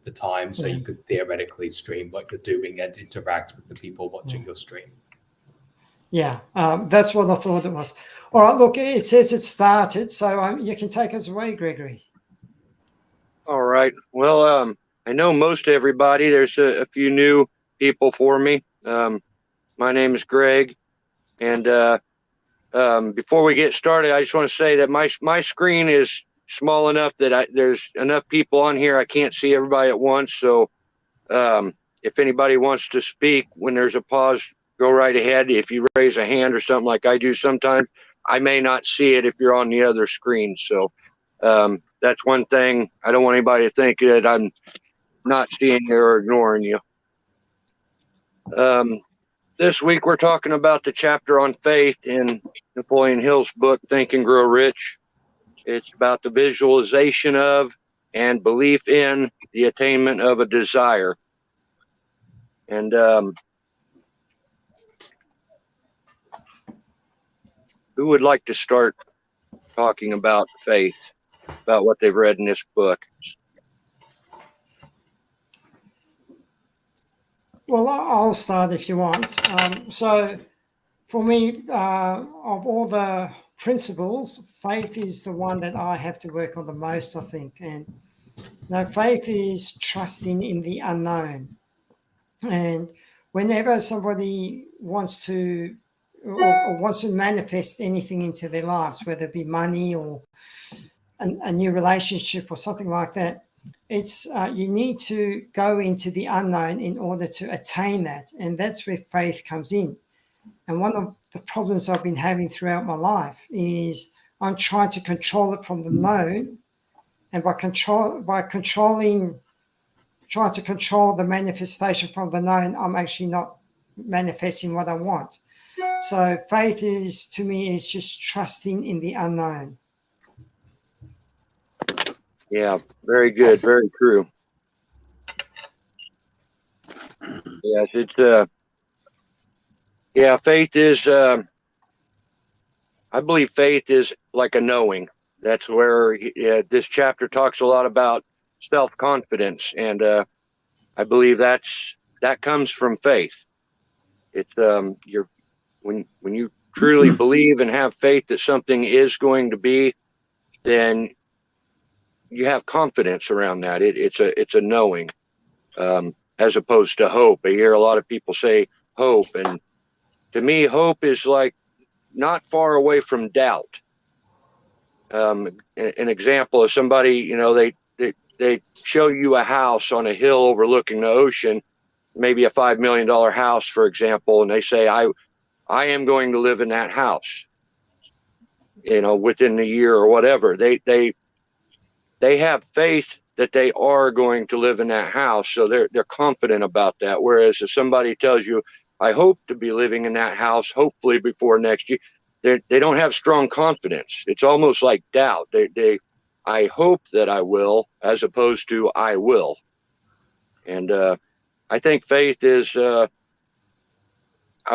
the time, so you could theoretically stream what you're doing and interact with the people watching your stream. Yeah, that's what I thought it was. All right, look, it says it started, so you can take us away, Gregory. All right. Well, I know most everybody. There's a few new people for me. My name is Greg, and before we get started, I just want to say that my screen is small enough that there's enough people on here. I can't see everybody at once. So if anybody wants to speak when there's a pause, go right ahead. If you raise a hand or something like I do sometimes, I may not see it if you're on the other screen. So that's one thing. I don't want anybody to think that I'm not seeing you or ignoring you. This week we're talking about the chapter on faith in Napoleon Hill's book, Think and Grow Rich. It's about the visualization of and belief in the attainment of a desire. And who would like to start talking about faith, about what they've read in this book? Well, I'll start if you want. So for me, of all the principles, faith is the one that I have to work on the most, I think. And faith is trusting in the unknown. And whenever somebody wants to manifest anything into their lives, whether it be money or a new relationship or something like that, it's you need to go into the unknown in order to attain that. And that's where faith comes in. And one of the problems I've been having throughout my life is I'm trying to control it from the known. And trying to control the manifestation from the known, I'm actually not manifesting what I want. So faith is, to me, is just trusting in the unknown. Yeah, very good, very true. Yes, it's faith is I believe faith is like a knowing. That's where this chapter talks a lot about self-confidence, and I believe that comes from faith. It's when you truly believe and have faith that something is going to be, then you have confidence around that. It's a knowing, as opposed to hope. I hear a lot of people say hope, and to me, hope is like not far away from doubt. An example of somebody, they show you a house on a hill overlooking the ocean, maybe a $5 million house, for example, and they say, I am going to live in that house, within the year or whatever. They have faith that they are going to live in that house, so they're confident about that. Whereas if somebody tells you, I hope to be living in that house, hopefully before next year, they don't have strong confidence. It's almost like doubt. I hope that I will, as opposed to I will. And I think faith is, I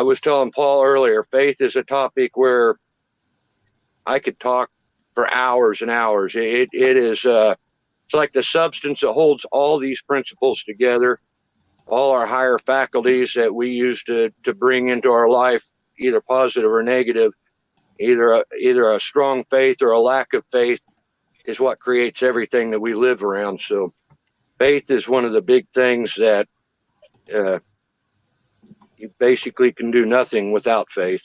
was telling Paul earlier, faith is a topic where I could talk for hours and hours. It is, it's like the substance that holds all these principles together, all our higher faculties that we use to bring into our life, either positive or negative, either a strong faith or a lack of faith is what creates everything that we live around. So faith is one of the big things that you basically can do nothing without faith.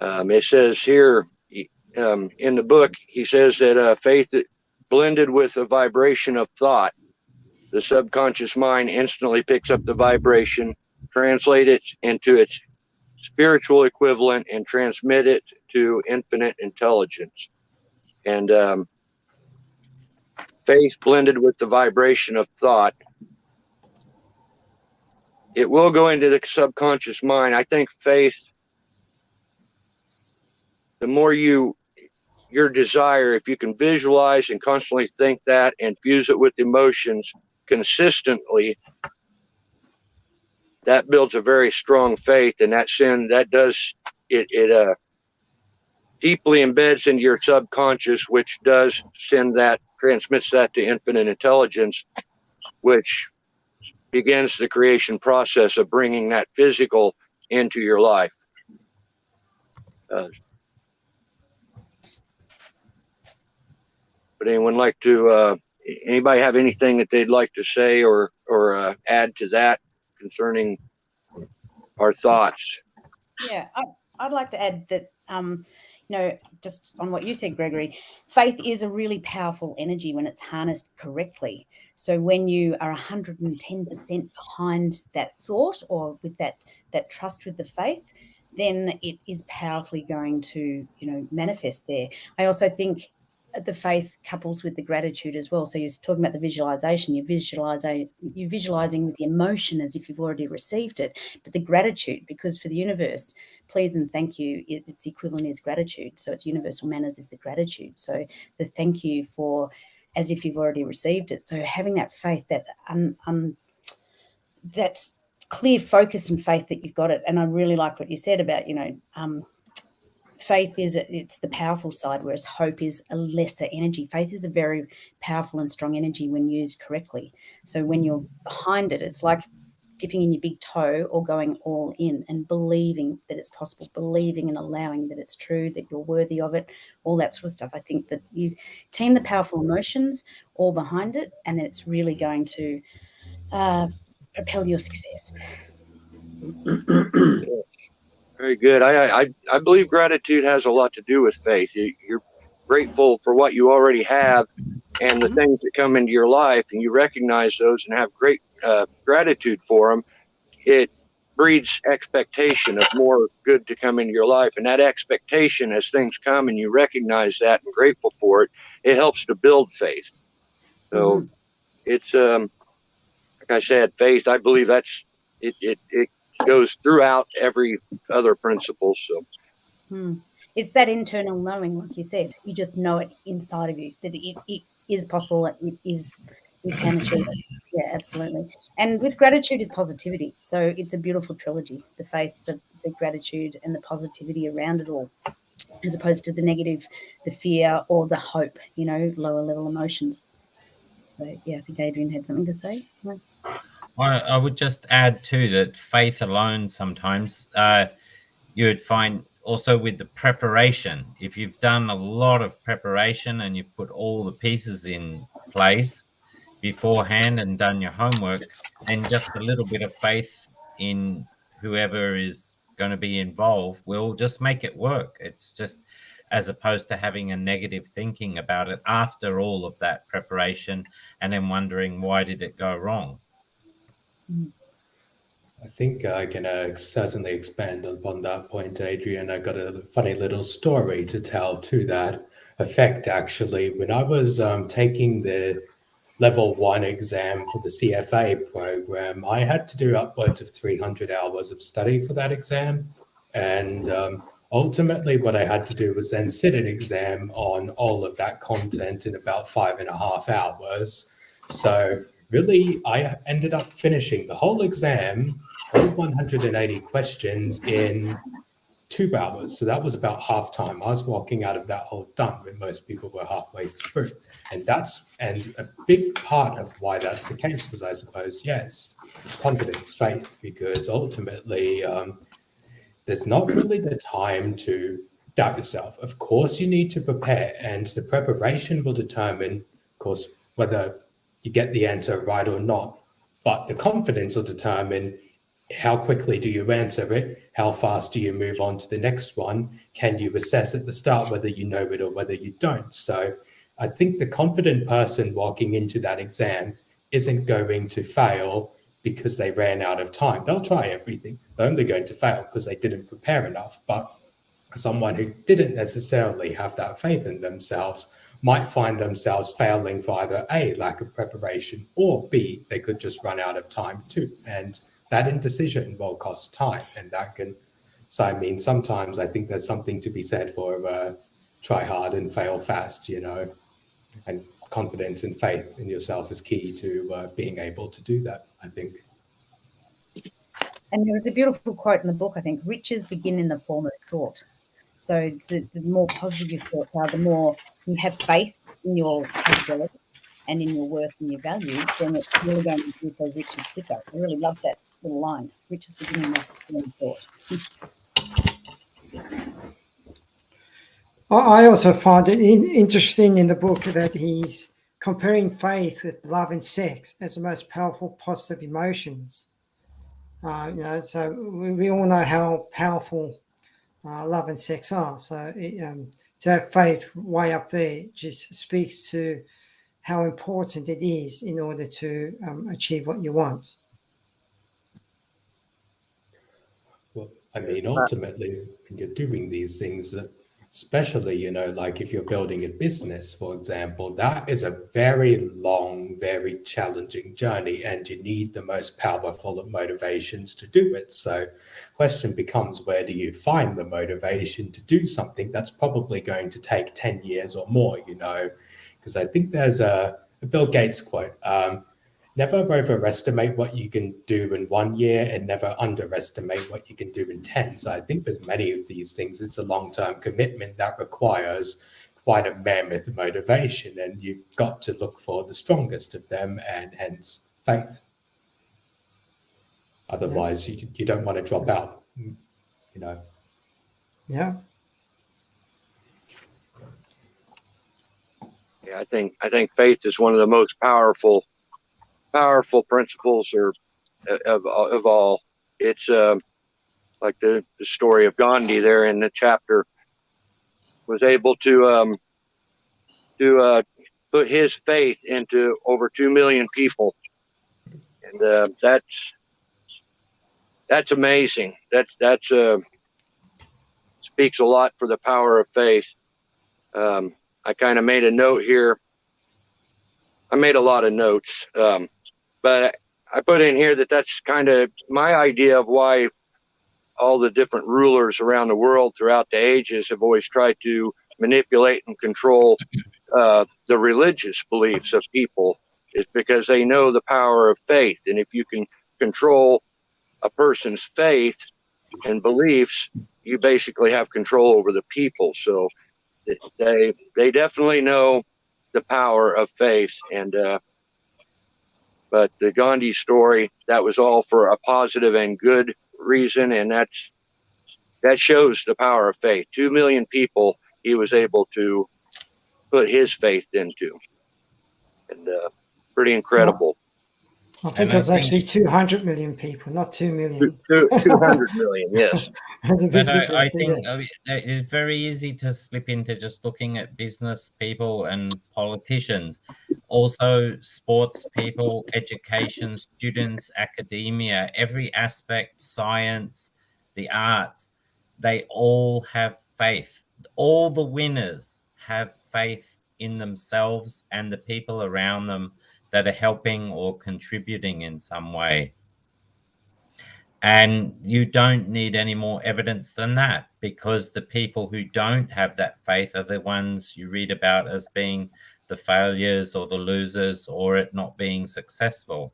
It says here in the book, he says that faith blended with a vibration of thought. The subconscious mind instantly picks up the vibration, translate it into its spiritual equivalent, and transmit it to infinite intelligence. And faith blended with the vibration of thought, it will go into the subconscious mind. I think faith, the more your desire, if you can visualize and constantly think that and fuse it with emotions consistently, that builds a very strong faith, and that does it deeply embeds into your subconscious, which does transmits that to infinite intelligence. which begins the creation process of bringing that physical into your life. But anyone like to, anybody have anything that they'd like to say or add to that concerning our thoughts? Yeah, I'd like to add that, just on what you said, Gregory, faith is a really powerful energy when it's harnessed correctly. So when you are 110% behind that thought or with that trust with the faith, then it is powerfully going to, manifest there. I also think the faith couples with the gratitude as well. So you're talking about the visualization, you're visualizing with the emotion as if you've already received it, but the gratitude, because for the universe, please and thank you, its equivalent is gratitude. So it's universal manners is the gratitude. So the thank you for as if you've already received it. So having that faith, that that's clear focus and faith that you've got it. And I really like what you said about, faith it's the powerful side, whereas hope is a lesser energy. Faith is a very powerful and strong energy when used correctly. So when you're behind it, it's like dipping in your big toe or going all in and believing that it's possible, believing and allowing that it's true, that you're worthy of it, all that sort of stuff. I think that you team the powerful emotions all behind it, and then it's really going to propel your success. Very good. I believe gratitude has a lot to do with faith. You're grateful for what you already have and the things that come into your life, and you recognize those and have great gratitude for them. It breeds expectation of more good to come into your life, and that expectation, as things come and you recognize that and grateful for it, it helps to build faith. So it's like I said, faith. I believe that's it goes throughout every other principle. So it's that internal knowing, like you said, you just know it inside of you that it is possible, that you can achieve it. Yeah, absolutely. And with gratitude is positivity. So it's a beautiful trilogy: the faith, the gratitude, and the positivity around it all, as opposed to the negative, the fear, or the hope, lower level emotions. So yeah, I think Adrian had something to say. Yeah. I would just add too that faith alone sometimes you would find also with the preparation, if you've done a lot of preparation and you've put all the pieces in place beforehand and done your homework, then just a little bit of faith in whoever is going to be involved will just make it work. It's just as opposed to having a negative thinking about it after all of that preparation and then wondering why did it go wrong. I think I can certainly expand upon that point, Adrian. I got a funny little story to tell to that effect, actually. When I was taking the level 1 exam for the CFA program, I had to do upwards of 300 hours of study for that exam. And ultimately, what I had to do was then sit an exam on all of that content in about 5.5 hours. So really, I ended up finishing the whole exam, all 180 questions in 2 hours. So that was about half time. I was walking out of that whole done when most people were halfway through. And a big part of why that's the case was, I suppose, yes, confidence, faith, because ultimately there's not really the time to doubt yourself. Of course, you need to prepare, and the preparation will determine, of course, whether you get the answer right or not. But the confidence will determine how quickly do you answer it? How fast do you move on to the next one? Can you assess at the start whether you know it or whether you don't? So I think the confident person walking into that exam isn't going to fail because they ran out of time. They'll try everything. They're only going to fail because they didn't prepare enough. But someone who didn't necessarily have that faith in themselves might find themselves failing for either A, lack of preparation, or B, they could just run out of time too. And that indecision will cost time. And that can, so I mean, sometimes I think there's something to be said for try hard and fail fast, and confidence and faith in yourself is key to being able to do that, I think. And there was a beautiful quote in the book, I think: riches begin in the foremost thought. So the more positive your thoughts are, the more you have faith in your capability, and in your worth and your value, then it's really going to increase those riches quicker. I really love that little line. Riches beginning with one thought. I also find it interesting in the book that he's comparing faith with love and sex as the most powerful positive emotions. So we all know how powerful love and sex are. So to have faith way up there just speaks to how important it is in order to achieve what you want. Well, I mean, ultimately, when you're doing these things, especially, like if you're building a business, for example, that is a very long, very challenging journey, and you need the most powerful of motivations to do it. So question becomes, where do you find the motivation to do something that's probably going to take 10 years or more, Because I think there's a Bill Gates quote, never overestimate what you can do in 1 year and never underestimate what you can do in 10. So I think with many of these things, it's a long-term commitment that requires quite a mammoth motivation, and you've got to look for the strongest of them, and hence faith. Otherwise, you don't want to drop out, Yeah. Yeah, I think faith is one of the most powerful principles of all. It's like the story of Gandhi there in the chapter, was able to put his faith into over 2 million people, and that's amazing. That's speaks a lot for the power of faith. I kind of made a note here. I made a lot of notes, but I put in here that that's kind of my idea of why all the different rulers around the world throughout the ages have always tried to manipulate and control the religious beliefs of people, is because they know the power of faith. And if you can control a person's faith and beliefs, you basically have control over the people. So they definitely know the power of faith. And but the Gandhi story, that was all for a positive and good reason, and that shows the power of faith. 2 million people he was able to put his faith into, and pretty incredible. I think it was actually 200 million people, not 2 million. 200 million, yes. That's a big difference. I think it's very easy to slip into just looking at business people and politicians, also sports people, education, students, academia, every aspect, science, the arts. They all have faith. All the winners have faith in themselves and the people around them that are helping or contributing in some way. And you don't need any more evidence than that, because the people who don't have that faith are the ones you read about as being the failures or the losers or it not being successful.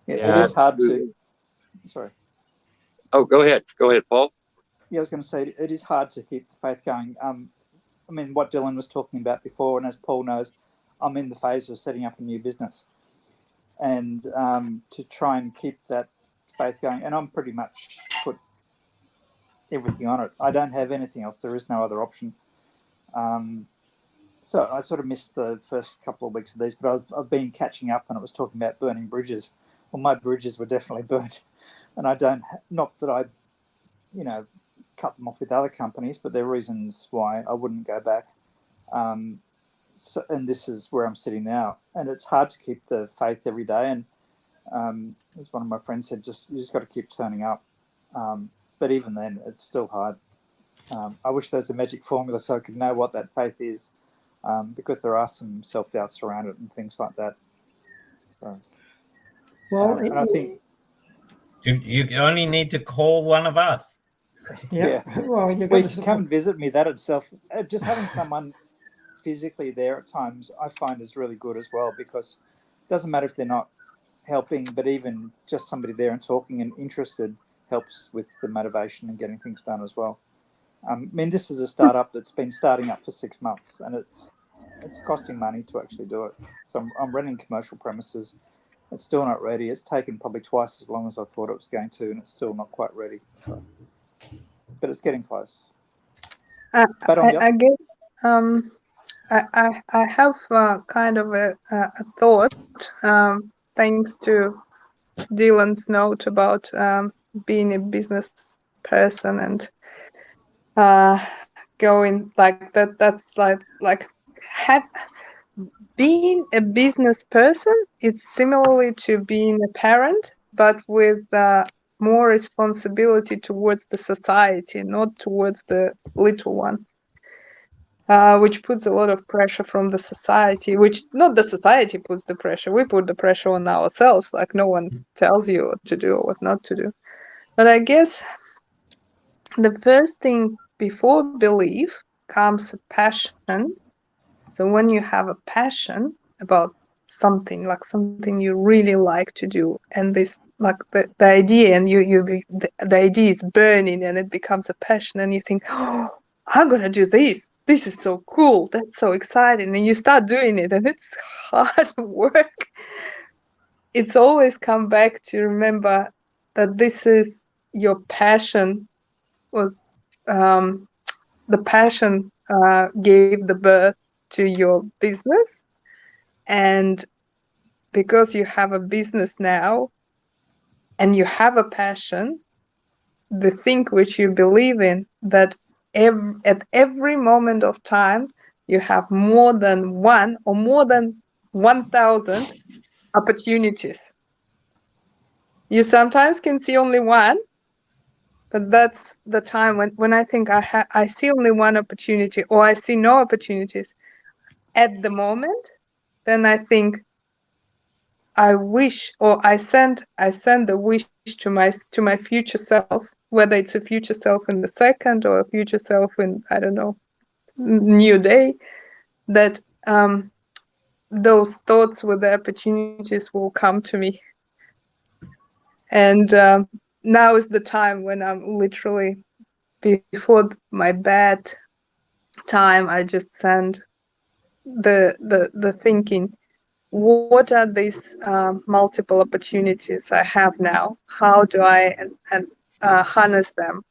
Yeah, it is hard to... Sorry. Oh, go ahead, Paul. Yeah, I was going to say, it is hard to keep the faith going. I mean, what Dylan was talking about before, and as Paul knows, I'm in the phase of setting up a new business, and to try and keep that faith going. And I'm pretty much put everything on it. I don't have anything else. There is no other option. So I sort of missed the first couple of weeks of these, but I've been catching up, and it was talking about burning bridges. Well, my bridges were definitely burnt, and I don't, not that I, cut them off with other companies, but there are reasons why I wouldn't go back. So, and this is where I'm sitting now, and it's hard to keep the faith every day. And as one of my friends said, you just got to keep turning up. But even then, it's still hard. I wish there's a magic formula so I could know what that faith is, because there are some self-doubts around it and things like that. So, well, and I think you only need to call one of us. Yeah. Well, you can come and visit me. That itself, just having someone physically there at times, I find is really good as well, because it doesn't matter if they're not helping, but even just somebody there and talking and interested helps with the motivation and getting things done as well. I mean, this is a startup that's been starting up for 6 months, and it's costing money to actually do it. So I'm renting commercial premises. It's still not ready. It's taken probably twice as long as I thought it was going to, and it's still not quite ready. So, but it's getting close. But I guess I have kind of a thought, thanks to Dylan's note about being a business person and going like that. That's like being a business person. It's similarly to being a parent, but with more responsibility towards the society, not towards the little one. Which puts a lot of pressure from the society, which not the society puts the pressure, we put the pressure on ourselves, like no one tells you what to do or what not to do. But I guess the first thing before belief comes passion. So when you have a passion about something, like something you really like to do, and this like the idea, and the idea is burning and it becomes a passion, and you think, oh, I'm gonna do this. This is so cool. That's so exciting. And you start doing it, and it's hard work. It's always come back to remember that this is your passion. Was the passion gave the birth to your business, and because you have a business now, and you have a passion, the thing which you believe in, that at every moment of time you have more than one or more than 1,000 opportunities. You sometimes can see only one, but that's the time when I think I see only one opportunity, or I see no opportunities at the moment. Then I think I wish, or I send the wish to my future self, whether it's a future self in the second or a future self in, I don't know, new day, that those thoughts with the opportunities will come to me. And now is the time when I'm literally before my bad time. I just send the thinking, what are these multiple opportunities I have now? How do I harness them?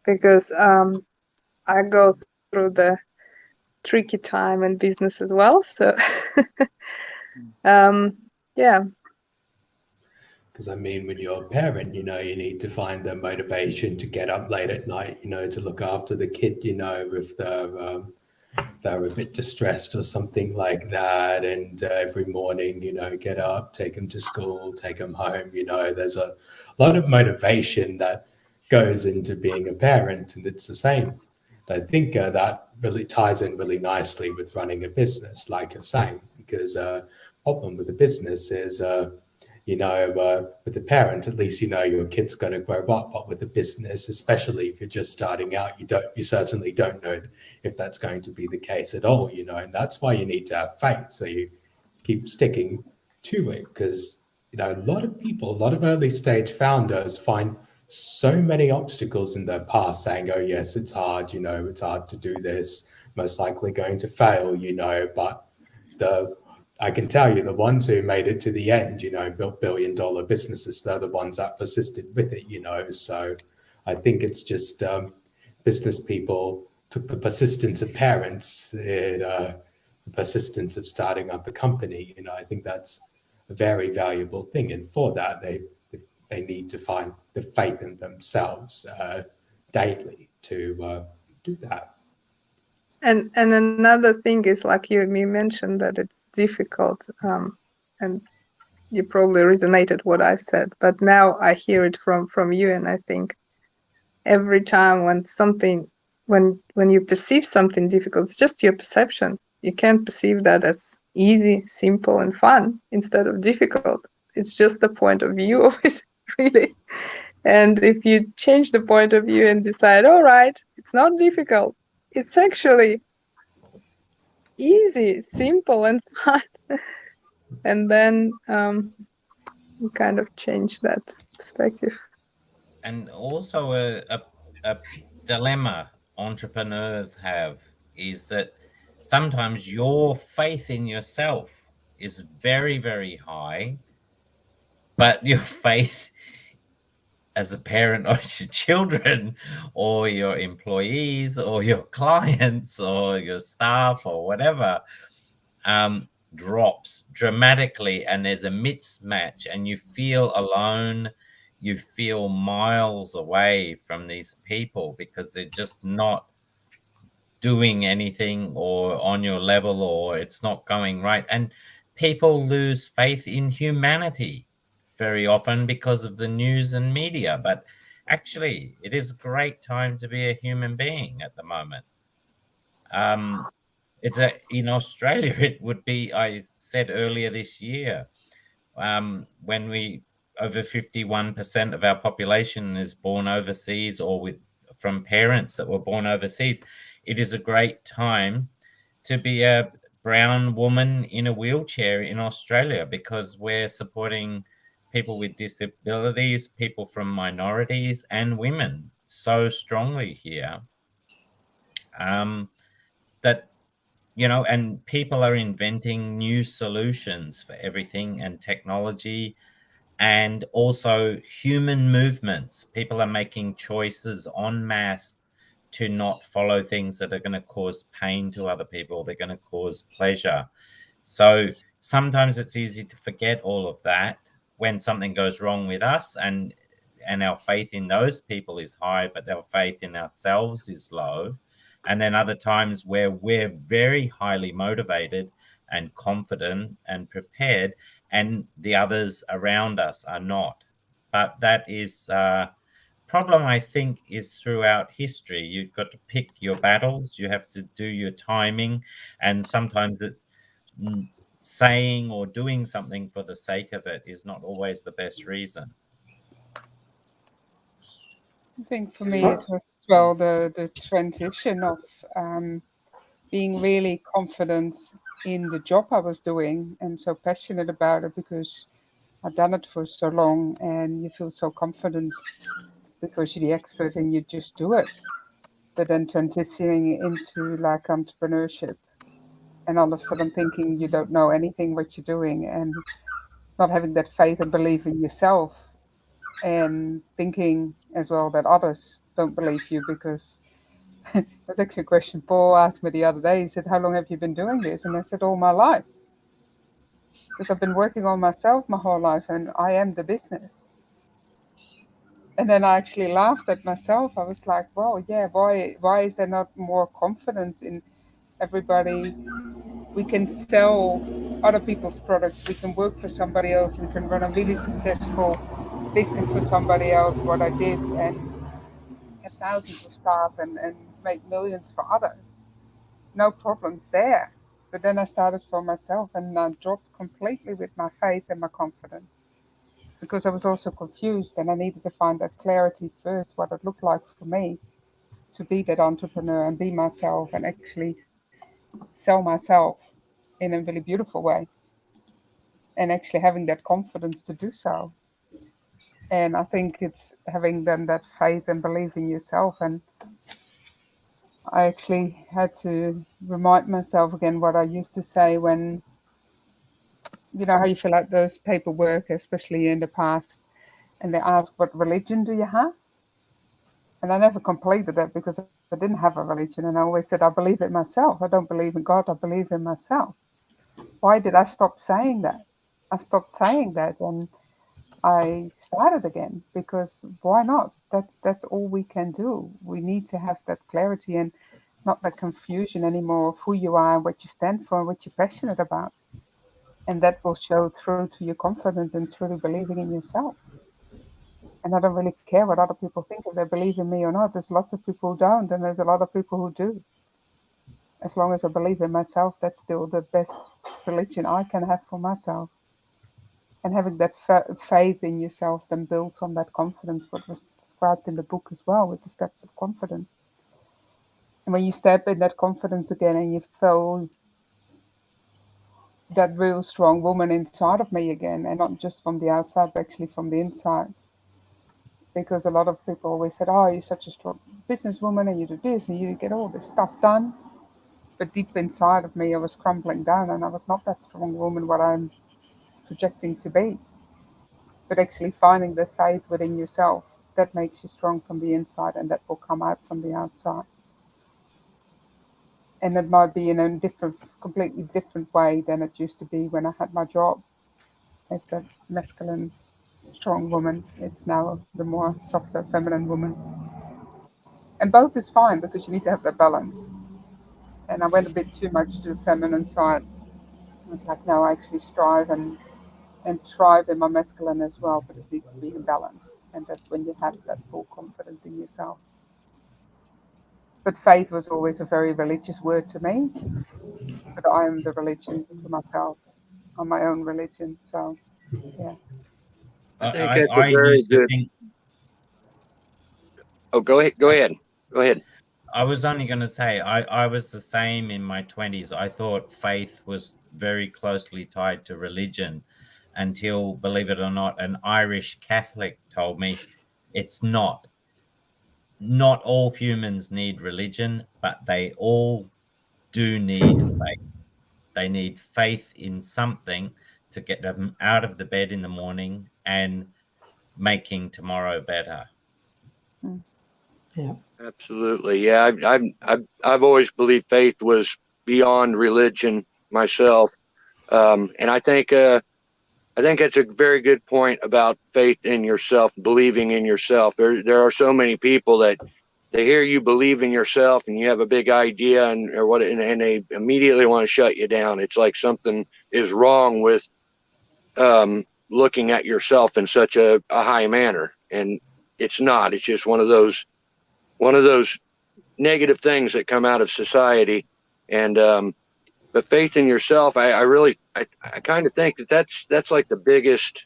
Because I go through the tricky time in business as well. So, yeah. Because I mean, when you're a parent, you need to find the motivation to get up late at night, to look after the kid, if they're a bit distressed or something like that. And every morning, get up, take them to school, take them home. There's a lot of motivation that goes into being a parent, and it's the same. I think that really ties in really nicely with running a business, like you're saying, because problem with the business is, with the parent, at least your kid's going to grow up. But with the business, especially if you're just starting out, you certainly don't know if that's going to be the case at all. And that's why you need to have faith. So you keep sticking to it, because a lot of people, a lot of early stage founders find so many obstacles in their past, saying, "Oh yes, it's hard. It's hard to do this. Most likely going to fail." But I can tell you, the ones who made it to the end, built billion-dollar businesses, they're the ones that persisted with it, So I think it's just business people took the persistence of parents, the persistence of starting up a company. I think that's a very valuable thing. And for that, they need to find the faith in themselves daily to do that. And another thing is, like you mentioned, that it's difficult, and you probably resonated what I've said, but now I hear it from you, and I think every time when you perceive something difficult, it's just your perception. You can't perceive that as easy, simple, and fun instead of difficult. It's just the point of view of it, really. And if you change the point of view and decide, all right, it's not difficult, it's actually easy, simple, and fun, and then you kind of change that perspective. And also a dilemma entrepreneurs have is that sometimes your faith in yourself is very, very high, but your faith as a parent of your children or your employees or your clients or your staff or whatever drops dramatically, and there's a mismatch, and you feel alone. You feel miles away from these people because they're just not doing anything or on your level, or it's not going right. And people lose faith in humanity very often because of the news and media. But actually, it is a great time to be a human being at the moment. In Australia, it would be, I said earlier this year, when we over 51% of our population is born overseas or from parents that were born overseas. It is a great time to be a brown woman in a wheelchair in Australia, because we're supporting people with disabilities, people from minorities, and women so strongly here, that and people are inventing new solutions for everything, and technology, and also human movements. People are making choices en masse to not follow things that are going to cause pain to other people. They're going to cause pleasure. So sometimes it's easy to forget all of that when something goes wrong with us, and our faith in those people is high, but our faith in ourselves is low. And then other times where we're very highly motivated and confident and prepared, and the others around us are not. But that is problem, I think, is throughout history. You've got to pick your battles. You have to do your timing, and sometimes it's saying or doing something for the sake of it is not always the best reason. I think for me it was as well the transition of being really confident in the job I was doing and so passionate about it because I've done it for so long, and you feel so confident because you're the expert and you just do it. But then transitioning into like entrepreneurship, and all of a sudden thinking you don't know anything what you're doing, and not having that faith and belief in yourself, and thinking as well that others don't believe you because it was actually a question Paul asked me the other day. He said, "How long have you been doing this?" And I said, "All my life." Because I've been working on myself my whole life, and I am the business. And then I actually laughed at myself. I was like, well, yeah, why is there not more confidence in everybody? We can sell other people's products. We can work for somebody else. We can run a really successful business for somebody else, what I did, and have thousands of staff and make millions for others. No problems there. But then I started for myself, and I dropped completely with my faith and my confidence because I was also confused, and I needed to find that clarity first, what it looked like for me to be that entrepreneur and be myself and actually sell myself in a really beautiful way, and actually having that confidence to do so. And I think it's having then that faith and belief in yourself. And I actually had to remind myself again what I used to say when, you know, how you fill out those paperwork, especially in the past, and they ask, what religion do you have? And I never completed that because I didn't have a religion. And I always said, I believe in myself. I don't believe in God. I believe in myself. Why did I stop saying that? I stopped saying that, and I started again because why not? That's all we can do. We need to have that clarity and not that confusion anymore of who you are and what you stand for and what you're passionate about. And that will show through to your confidence and truly believing in yourself. And I don't really care what other people think, if they believe in me or not. There's lots of people who don't, and there's a lot of people who do. As long as I believe in myself, that's still the best religion I can have for myself. And having that faith in yourself then builds on that confidence, what was described in the book as well, with the steps of confidence. And when you step in that confidence again and you feel that real strong woman inside of me again, and not just from the outside, but actually from the inside. Because a lot of people always said, oh, you're such a strong businesswoman and you do this and you get all this stuff done. but deep inside of me, I was crumbling down, and I was not that strong woman what I'm projecting to be. But actually finding the faith within yourself that makes you strong from the inside, and that will come out from the outside. And it might be in a completely different way than it used to be when I had my job as the masculine, strong woman. It's now the more softer, feminine woman. And both is fine because you need to have that balance. And I went a bit too much to the feminine side. I was like, no, I actually strive and thrive in my masculine as well, but it needs to be in balance. And that's when you have that full confidence in yourself. But faith was always a very religious word to me. But I am the religion to myself. I'm my own religion. So, yeah. I think that's a I very used to good. think. Oh, go ahead. Go ahead. Go ahead. I was only going to say I was the same in my 20s. I thought faith was very closely tied to religion until, believe it or not, an Irish Catholic told me it's not. Not all humans need religion, but they all do need faith. They need faith in something to get them out of the bed in the morning and making tomorrow better. Yeah. Absolutely. Yeah. I've always believed faith was beyond religion myself. And I think that's a very good point about faith in yourself, believing in yourself. There are so many people that they hear you believe in yourself and you have a big idea and they immediately want to shut you down. It's like something is wrong with looking at yourself in such a high manner, and it's not. It's just one of those negative things that come out of society. And but faith in yourself, I kind of think that's like the biggest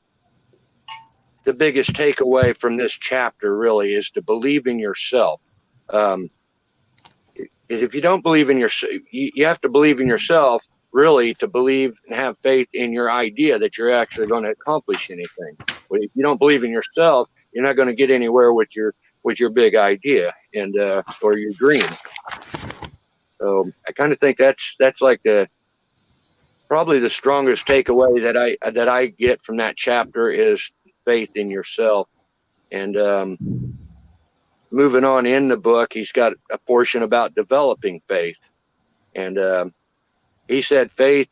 takeaway from this chapter really is to believe in yourself. If you don't believe in yourself, you have to believe in yourself really to believe and have faith in your idea that you're actually going to accomplish anything. But if you don't believe in yourself, you're not going to get anywhere with your big idea and or your dream. So I kind of think that's like probably the strongest takeaway that I get from that chapter is faith in yourself. And moving on in the book, he's got a portion about developing faith. And he said faith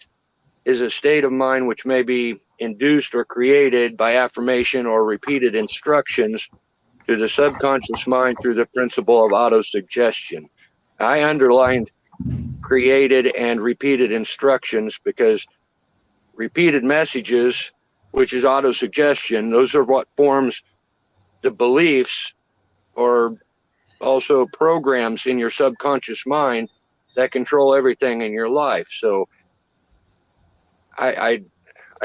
is a state of mind which may be induced or created by affirmation or repeated instructions to the subconscious mind through the principle of autosuggestion. I underlined created and repeated instructions because repeated messages, which is autosuggestion, those are what forms the beliefs or also programs in your subconscious mind that control everything in your life. So I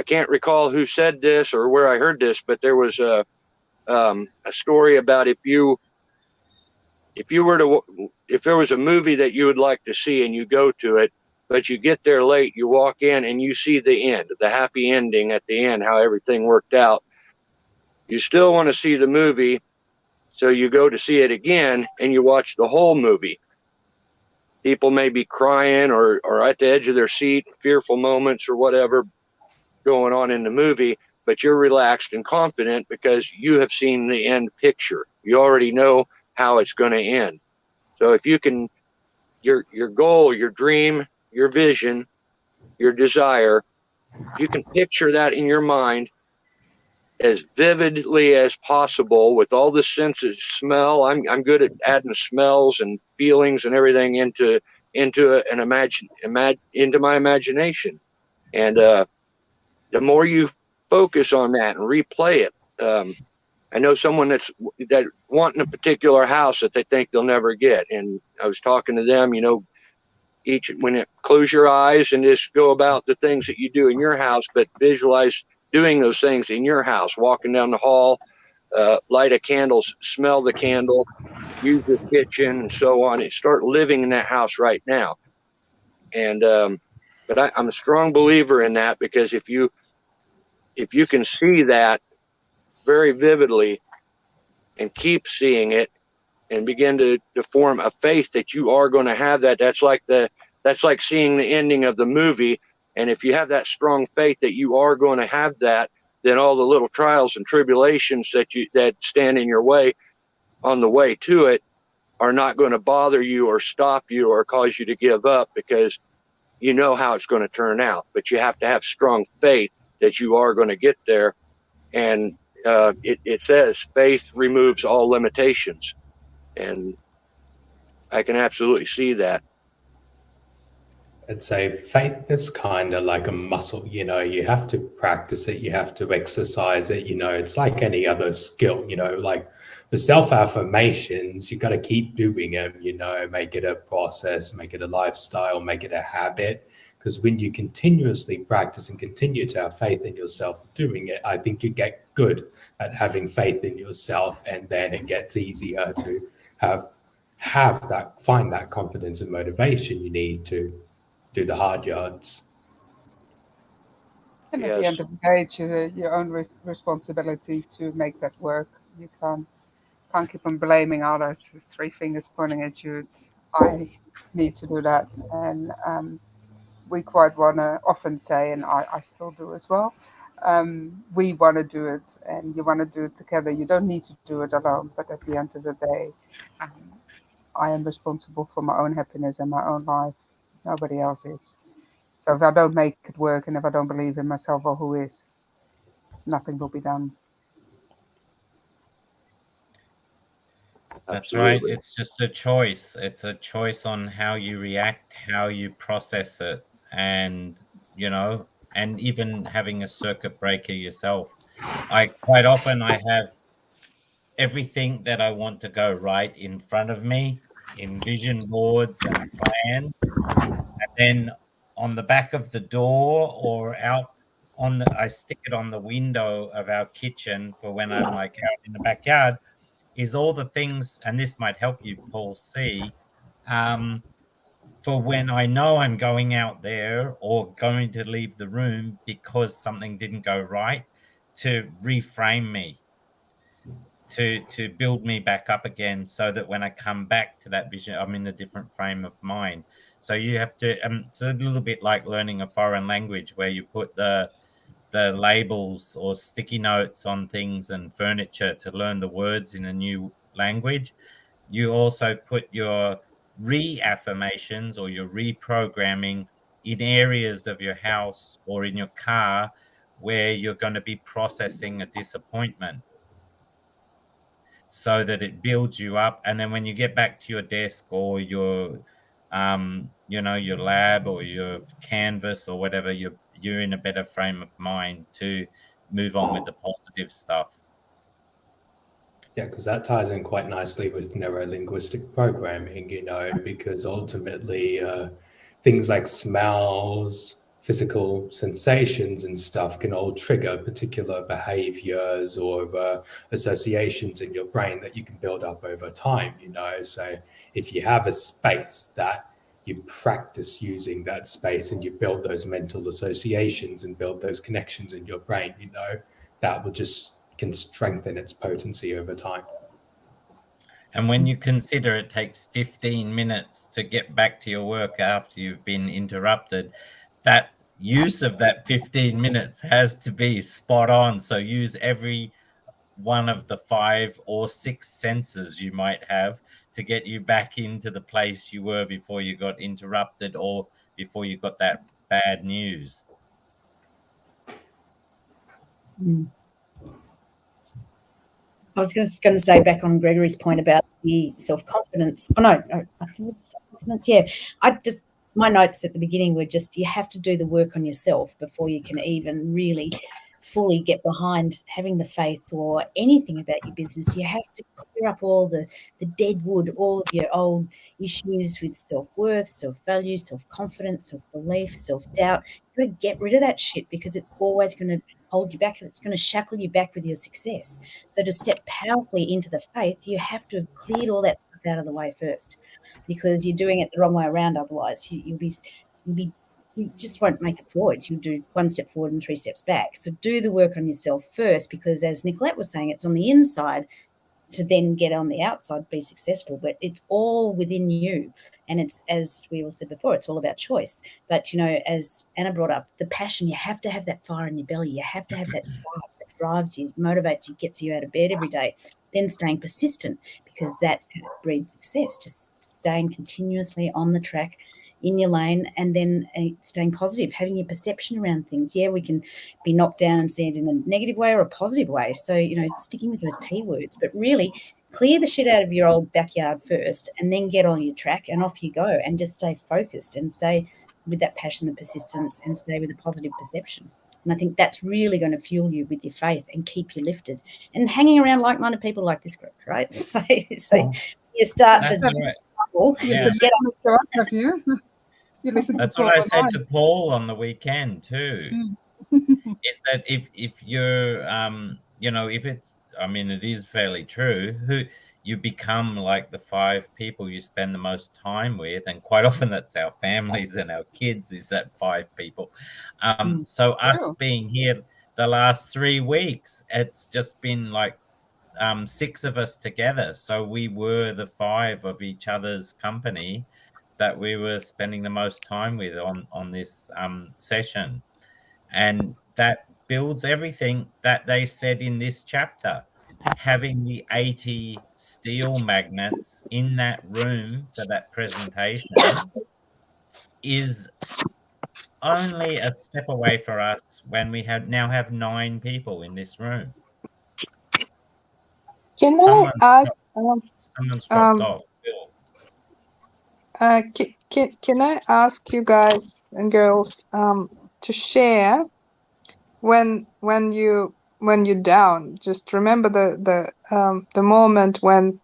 can't recall who said this or where I heard this, but there was a story about if there was a movie that you would like to see and you go to it, but you get there late, you walk in and you see the end, the happy ending at the end, how everything worked out. You still want to see the movie, so you go to see it again and you watch the whole movie. People may be crying or at the edge of their seat, fearful moments or whatever going on in the movie, but you're relaxed and confident because you have seen the end picture. You already know how it's going to end. So if you can, your goal, your dream, your vision, your desire, if you can picture that in your mind as vividly as possible with all the senses, smell. I'm good at adding smells and feelings and everything into my imagination. And the more you focus on that and replay it, I know someone that wanting a particular house that they think they'll never get, and I was talking to them. Close your eyes and just go about the things that you do in your house, but visualize doing those things in your house, walking down the hall, light a candle, smell the candle, use the kitchen and so on, and start living in that house right now. And but I'm a strong believer in that, because if you can see that very vividly and keep seeing it and begin to form a faith that you are going to have that's like that's like seeing the ending of the movie. And if you have that strong faith that you are going to have that, then all the little trials and tribulations that stand in your way on the way to it are not going to bother you or stop you or cause you to give up, because you know how it's going to turn out. But you have to have strong faith that you are going to get there. And it says faith removes all limitations. And I can absolutely see that. I'd say faith is kind of like a muscle, you have to practice it, you have to exercise it, it's like any other skill, like with self-affirmations, you got to keep doing them, make it a process, make it a lifestyle, make it a habit. Because when you continuously practice and continue to have faith in yourself doing it, I think you get good at having faith in yourself, and then it gets easier to find that confidence and motivation you need to do the hard yards. And at the end of the day, it's your own responsibility to make that work. You can't keep on blaming others with 3 fingers pointing at you. It's, I need to do that. And we quite want to often say, and I still do as well, we want to do it, and you want to do it together. You don't need to do it alone, but at the end of the day, I am responsible for my own happiness and my own life. Nobody else is. So if I don't make it work, and if I don't believe in myself, well, who is? Nothing will be done. That's Absolutely. right. It's just a choice. It's a choice on how you react, how you process it, and and even having a circuit breaker yourself. I quite often have everything that I want to go right in front of me in vision boards and plans, and then on the back of the door or out I stick it on the window of our kitchen for when I'm like out in the backyard, is all the things, and this might help you, Paul, see, for when I know I'm going out there or going to leave the room because something didn't go right, to reframe me, to build me back up again, so that when I come back to that vision, I'm in a different frame of mind. So you have to, it's a little bit like learning a foreign language, where you put the labels or sticky notes on things and furniture to learn the words in a new language. You also put your reaffirmations or your reprogramming in areas of your house or in your car where you're going to be processing a disappointment, so that it builds you up. And then when you get back to your desk or your your lab or your canvas or whatever, you're in a better frame of mind to move on with the positive stuff. Yeah, because that ties in quite nicely with neuro-linguistic programming, because ultimately things like smells, physical sensations and stuff can all trigger particular behaviors or associations in your brain that you can build up over time, So if you have a space that you practice using that space and you build those mental associations and build those connections in your brain, that will just can strengthen its potency over time. And when you consider it takes 15 minutes to get back to your work after you've been interrupted, that use of that 15 minutes has to be spot on. So use every one of the 5 or 6 senses you might have to get you back into the place you were before you got interrupted or before you got that bad news. I was going to say, back on Gregory's point about the self-confidence. Oh, no, I think it was self-confidence. Yeah. My notes at the beginning were just, you have to do the work on yourself before you can even really fully get behind having the faith or anything about your business. You have to clear up all the dead wood, all of your old issues with self-worth, self-value, self-confidence, self-belief, self-doubt. You've got to get rid of that shit, because it's always going to hold you back, and it's going to shackle you back with your success. So to step powerfully into the faith, you have to have cleared all that stuff out of the way first, because you're doing it the wrong way around. Otherwise, you just won't make it forward. You'll do 1 step forward and 3 steps back. So do the work on yourself first, because as Nicolette was saying, it's on the inside to then get on the outside, be successful. But it's all within you. And it's, as we all said before, it's all about choice. But, you know, as Anna brought up, the passion, you have to have that fire in your belly. You have to have that spark that drives you, motivates you, gets you out of bed every day. Then staying persistent, because that's how it breeds success, just staying continuously on the track in your lane, and then staying positive, having your perception around things. Yeah, we can be knocked down and see it in a negative way or a positive way. So, you know, sticking with those P words, but really clear the shit out of your old backyard first, and then get on your track and off you go, and just stay focused and stay with that passion and persistence, and stay with a positive perception. And I think that's really going to fuel you with your faith and keep you lifted, and hanging around like-minded people like this group, right? So you start That's to right. struggle, Yeah. get up. To us, have you? You listen to That's Paul what I and said to Paul on the weekend too. Is that if you're you know, if it's, I mean, it is fairly true, who you become like the 5 people you spend the most time with, and quite often that's our families and our kids, is that 5 people. So us being here the last 3 weeks, it's just been like 6 of us together. So we were the 5 of each other's company that we were spending the most time with on this session. And that builds everything that they said in this chapter. Having the 80 steel magnets in that room for that presentation is only a step away for us when we now have 9 people in this room. Can I ask? Someone's dropped off. Can I ask you guys and girls to share when you're down? Just remember the moment when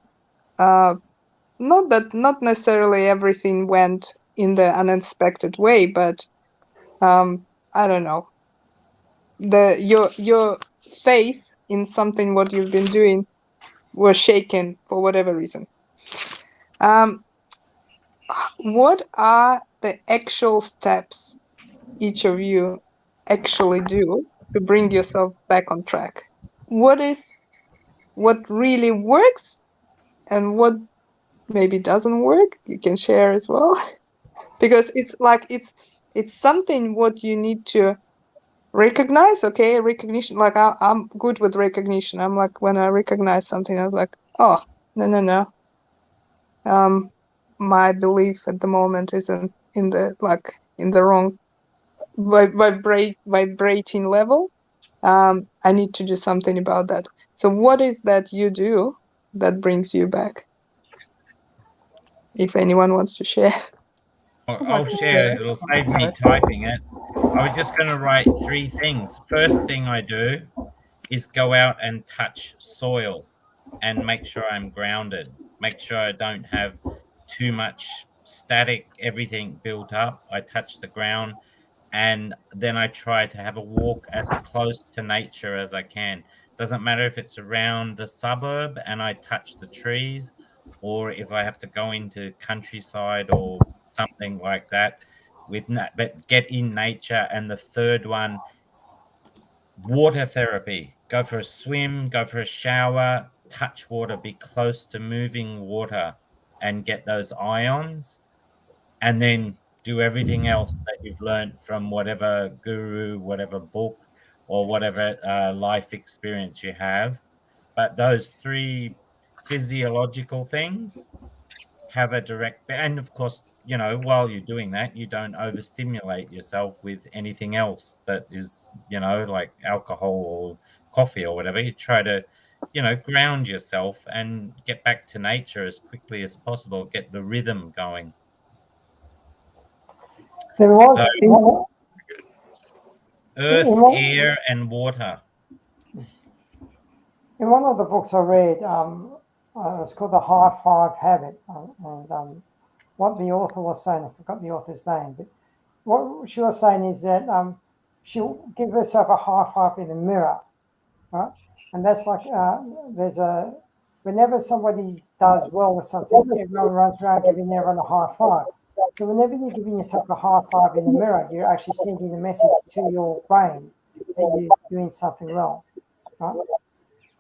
not necessarily everything went in the unexpected way, but I don't know, your faith in something what you've been doing was shaken for whatever reason. What are the actual steps each of you actually do to bring yourself back on track? What really works and what maybe doesn't work? You can share as well. Because it's like it's something what you need to recognize. Okay, recognition. Like I'm good with recognition. I'm like, when I recognize something, I was like, oh, no. My belief at the moment isn't in the wrong vibrating level. I need to do something about that. So what is that you do that brings you back? If anyone wants to share. I'll share. It'll save me typing it. I was just going to write 3 things. First thing I do is go out and touch soil and make sure I'm grounded. Make sure I don't have too much static, everything built up. I touch the ground, and then I try to have a walk as close to nature as I can. Doesn't matter if it's around the suburb and I touch the trees, or if I have to go into countryside or something like that, but get in nature. And the third one, water therapy. Go for a swim, go for a shower, touch water, be close to moving water and get those ions, and then do everything else that you've learned from whatever guru, whatever book, or whatever life experience you have. But those 3 physiological things have a direct, and of course, you know, while you're doing that, you don't overstimulate yourself with anything else that is, you know, like alcohol or coffee or whatever. You try to, you know, ground yourself and get back to nature as quickly as possible, get the rhythm going. There was so, earth, air, and water. In one of the books I read, it's called The High 5 Habit, and what the author was saying, I forgot the author's name, but what she was saying is that she'll give herself a high 5 in the mirror, right? And that's like whenever somebody does well with something, everyone runs around giving everyone a high 5. So whenever you're giving yourself a high 5 in the mirror, you're actually sending a message to your brain that you're doing something well, right?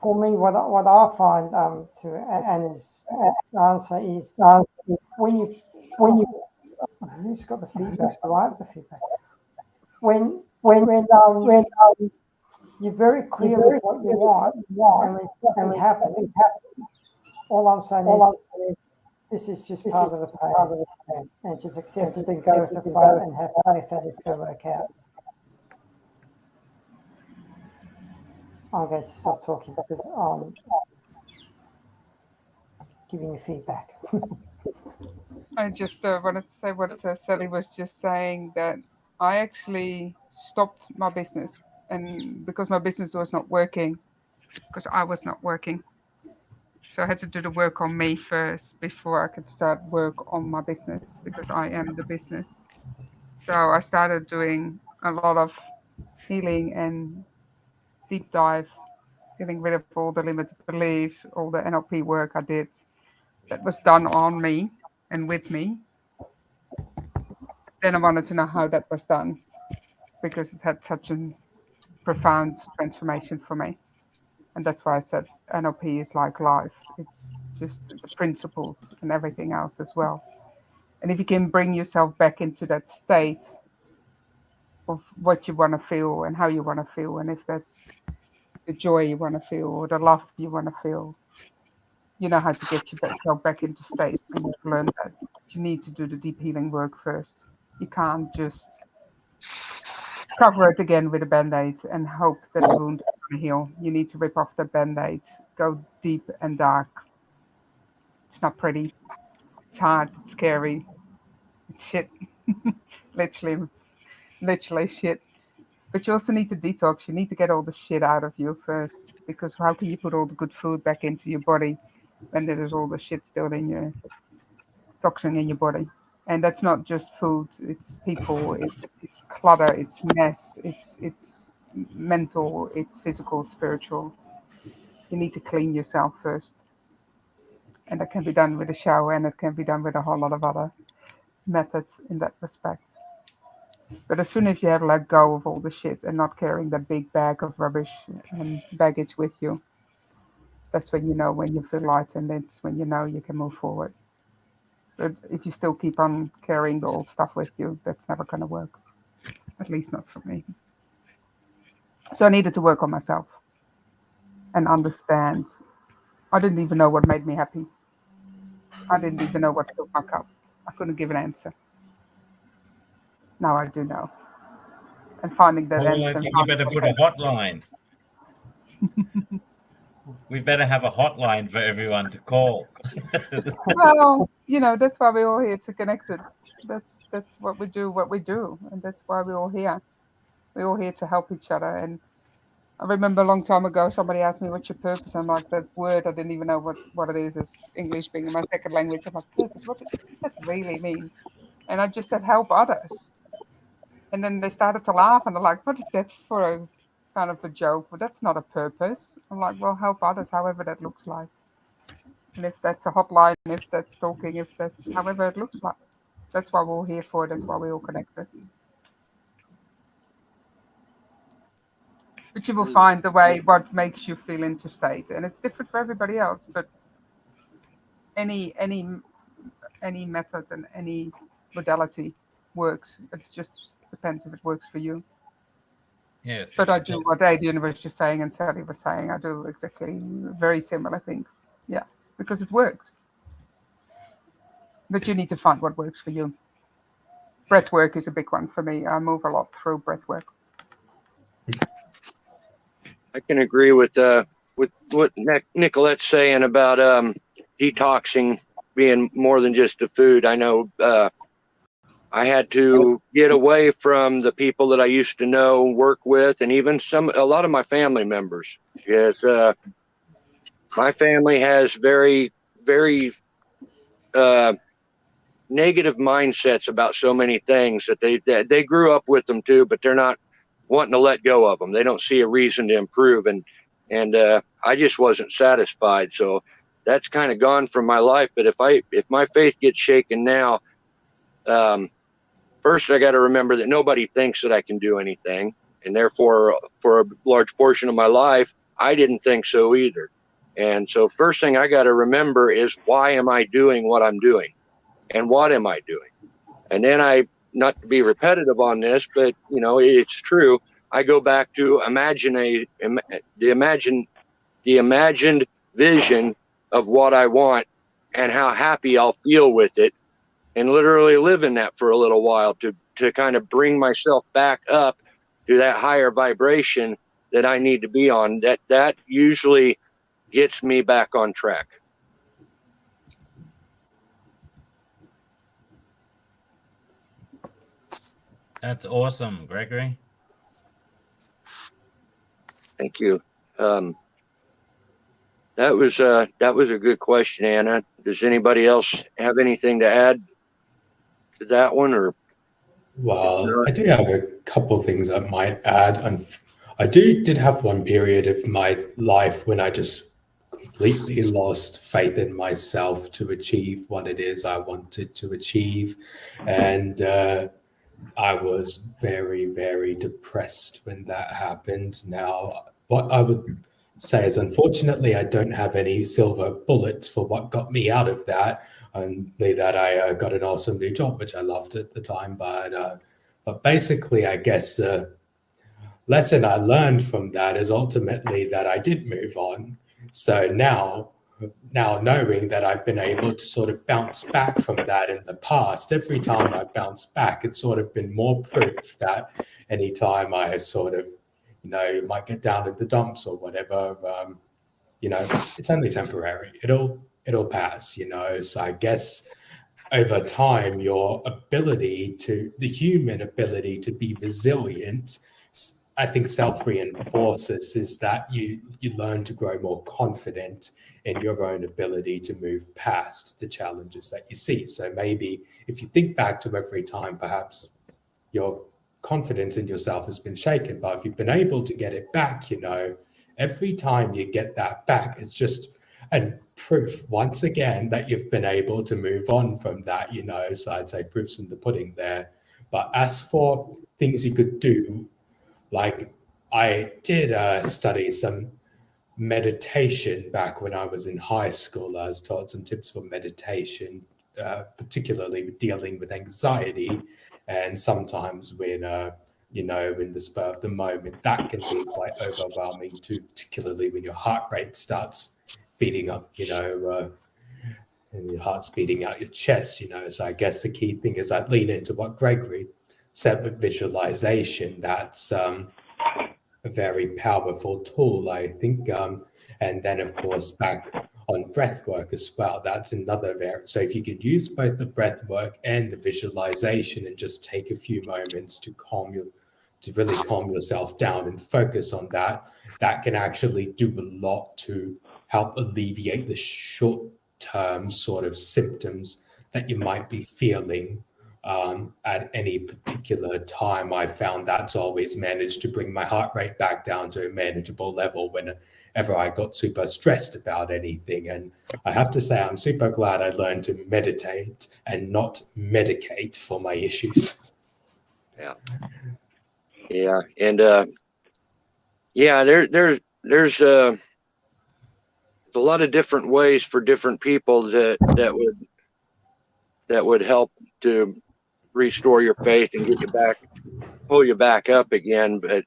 for me, what I find to Anna's answer is when you who's got the feedback? Do I have the feedback? When you're very clear with what you want, and when something happens, all I'm saying is this is just part of the plan, and just accept it and go with the flow and have faith that it's going to work out. I'm going to stop talking because I'm giving you feedback. I just wanted to say what Sally was just saying, that I actually stopped my business, and because my business was not working, because I was not working. So I had to do the work on me first before I could start work on my business, because I am the business. So I started doing a lot of healing and deep dive, getting rid of all the limited beliefs, all the NLP work I did that was done on me and with me. Then I wanted to know how that was done, because it had such a profound transformation for me. And that's why I said NLP is like life. It's just the principles and everything else as well. And if you can bring yourself back into that state of what you want to feel and how you want to feel, and if that's the joy you want to feel or the love you want to feel, you know how to get yourself back into state, and you've learned that. But you need to do the deep healing work first. You can't just cover it again with a band-aid and hope that the wound is going to heal. You need to rip off the band-aid, go deep and dark. It's not pretty. It's hard. It's scary. It's shit. literally shit. But you also need to detox. You need to get all the shit out of you first, because how can you put all the good food back into your body when there's all the shit still in your toxin in your body? And that's not just food. It's people. It's clutter. It's mess. It's mental. It's physical. It's spiritual. You need to clean yourself first, and that can be done with a shower, and it can be done with a whole lot of other methods in that respect. But as soon as you have let go of all the shit and not carrying that big bag of rubbish and baggage with you, that's when you know when you feel light, and that's when you know you can move forward. But if you still keep on carrying the old stuff with you, that's never going to work. At least not for me. So I needed to work on myself and understand. I didn't even know what made me happy. I didn't even know what filled my cup. I couldn't give an answer. Now I do know. And finding that Well, I answer. think you better put a hotline. We better have a hotline for everyone to call. Well, you know, that's why we're all here, to connect it. That's what we do, and that's why we're all here. We're all here to help each other. And I remember a long time ago, somebody asked me, "What's your purpose?" I'm like, that word, I didn't even know what it is. As English being my second language, I'm like, purpose. What does that really mean? And I just said, help others. And then they started to laugh, and they're like, "What is that for a kind of a joke? Well, that's not a purpose." I'm like, "Well, help others, however that looks like." And if that's a hotline, if that's talking, if that's however it looks like, that's what we're all here for. That's why we're all connected. But you will find the way what makes you feel into state, and it's different for everybody else. But any method and any modality works. It just depends if it works for you. Yes. But I do what Adrian was just saying and Sally was saying. I do exactly very similar things. Yeah, because it works. But you need to find what works for you. Breath work is a big one for me. I move a lot through breath work. I can agree with what Nicolette's saying about detoxing being more than just the food. I know I had to get away from the people that I used to know, work with, and even a lot of my family members. Yes, my family has very, very negative mindsets about so many things that they grew up with them too, but they're not wanting to let go of them. They don't see a reason to improve, and I just wasn't satisfied. So that's kind of gone from my life. But if my faith gets shaken now, first I got to remember that nobody thinks that I can do anything, and therefore, for a large portion of my life, I didn't think so either. And so first thing I got to remember is, why am I doing what I'm doing? And what am I doing? And then not to be repetitive on this, but it's true. I go back to the imagined vision of what I want and how happy I'll feel with it, and literally live in that for a little while to kind of bring myself back up to that higher vibration that I need to be on. That usually gets me back on track. That's awesome, Gregory. Thank you. That was a good question, Anna. Does anybody else have anything to add to that one? Or Well, I do have a couple things I might add. And I did have one period of my life when I just completely lost faith in myself to achieve what it is I wanted to achieve. And I was very, very depressed when that happened. Now, what I would say is, unfortunately, I don't have any silver bullets for what got me out of that. Only that I got an awesome new job, which I loved at the time. But basically, I guess the lesson I learned from that is ultimately that I did move on. So now knowing that I've been able to sort of bounce back from that in the past, every time I bounce back, it's sort of been more proof that anytime I sort of, might get down in the dumps or whatever, it's only temporary. It'll pass, So I guess over time, the human ability to be resilient, I think self-reinforces is that you learn to grow more confident in your own ability to move past the challenges that you see. So maybe if you think back to every time perhaps your confidence in yourself has been shaken, but if you've been able to get it back, every time you get that back, it's just a proof once again that you've been able to move on from that, So I'd say proof's in the pudding there. But as for things you could do, like I did study some meditation back when I was in high school. I was taught some tips for meditation, particularly dealing with anxiety. And sometimes when, in the spur of the moment, that can be quite overwhelming too, particularly when your heart rate starts beating up, and your heart's beating out your chest, So I guess the key thing is I'd lean into what Gregory said with visualization. That's a very powerful tool, I think. And then, of course, back on breath work as well. That's another variant. So if you can use both the breath work and the visualization and just take a few moments to really calm yourself down and focus on that, that can actually do a lot to help alleviate the short-term sort of symptoms that you might be feeling at any particular time. I found that's always managed to bring my heart rate back down to a manageable level whenever I got super stressed about anything. And I have to say, I'm super glad I learned to meditate and not medicate for my issues. Yeah. And there's a lot of different ways for different people that would help to restore your faith and get you back, pull you back up again. But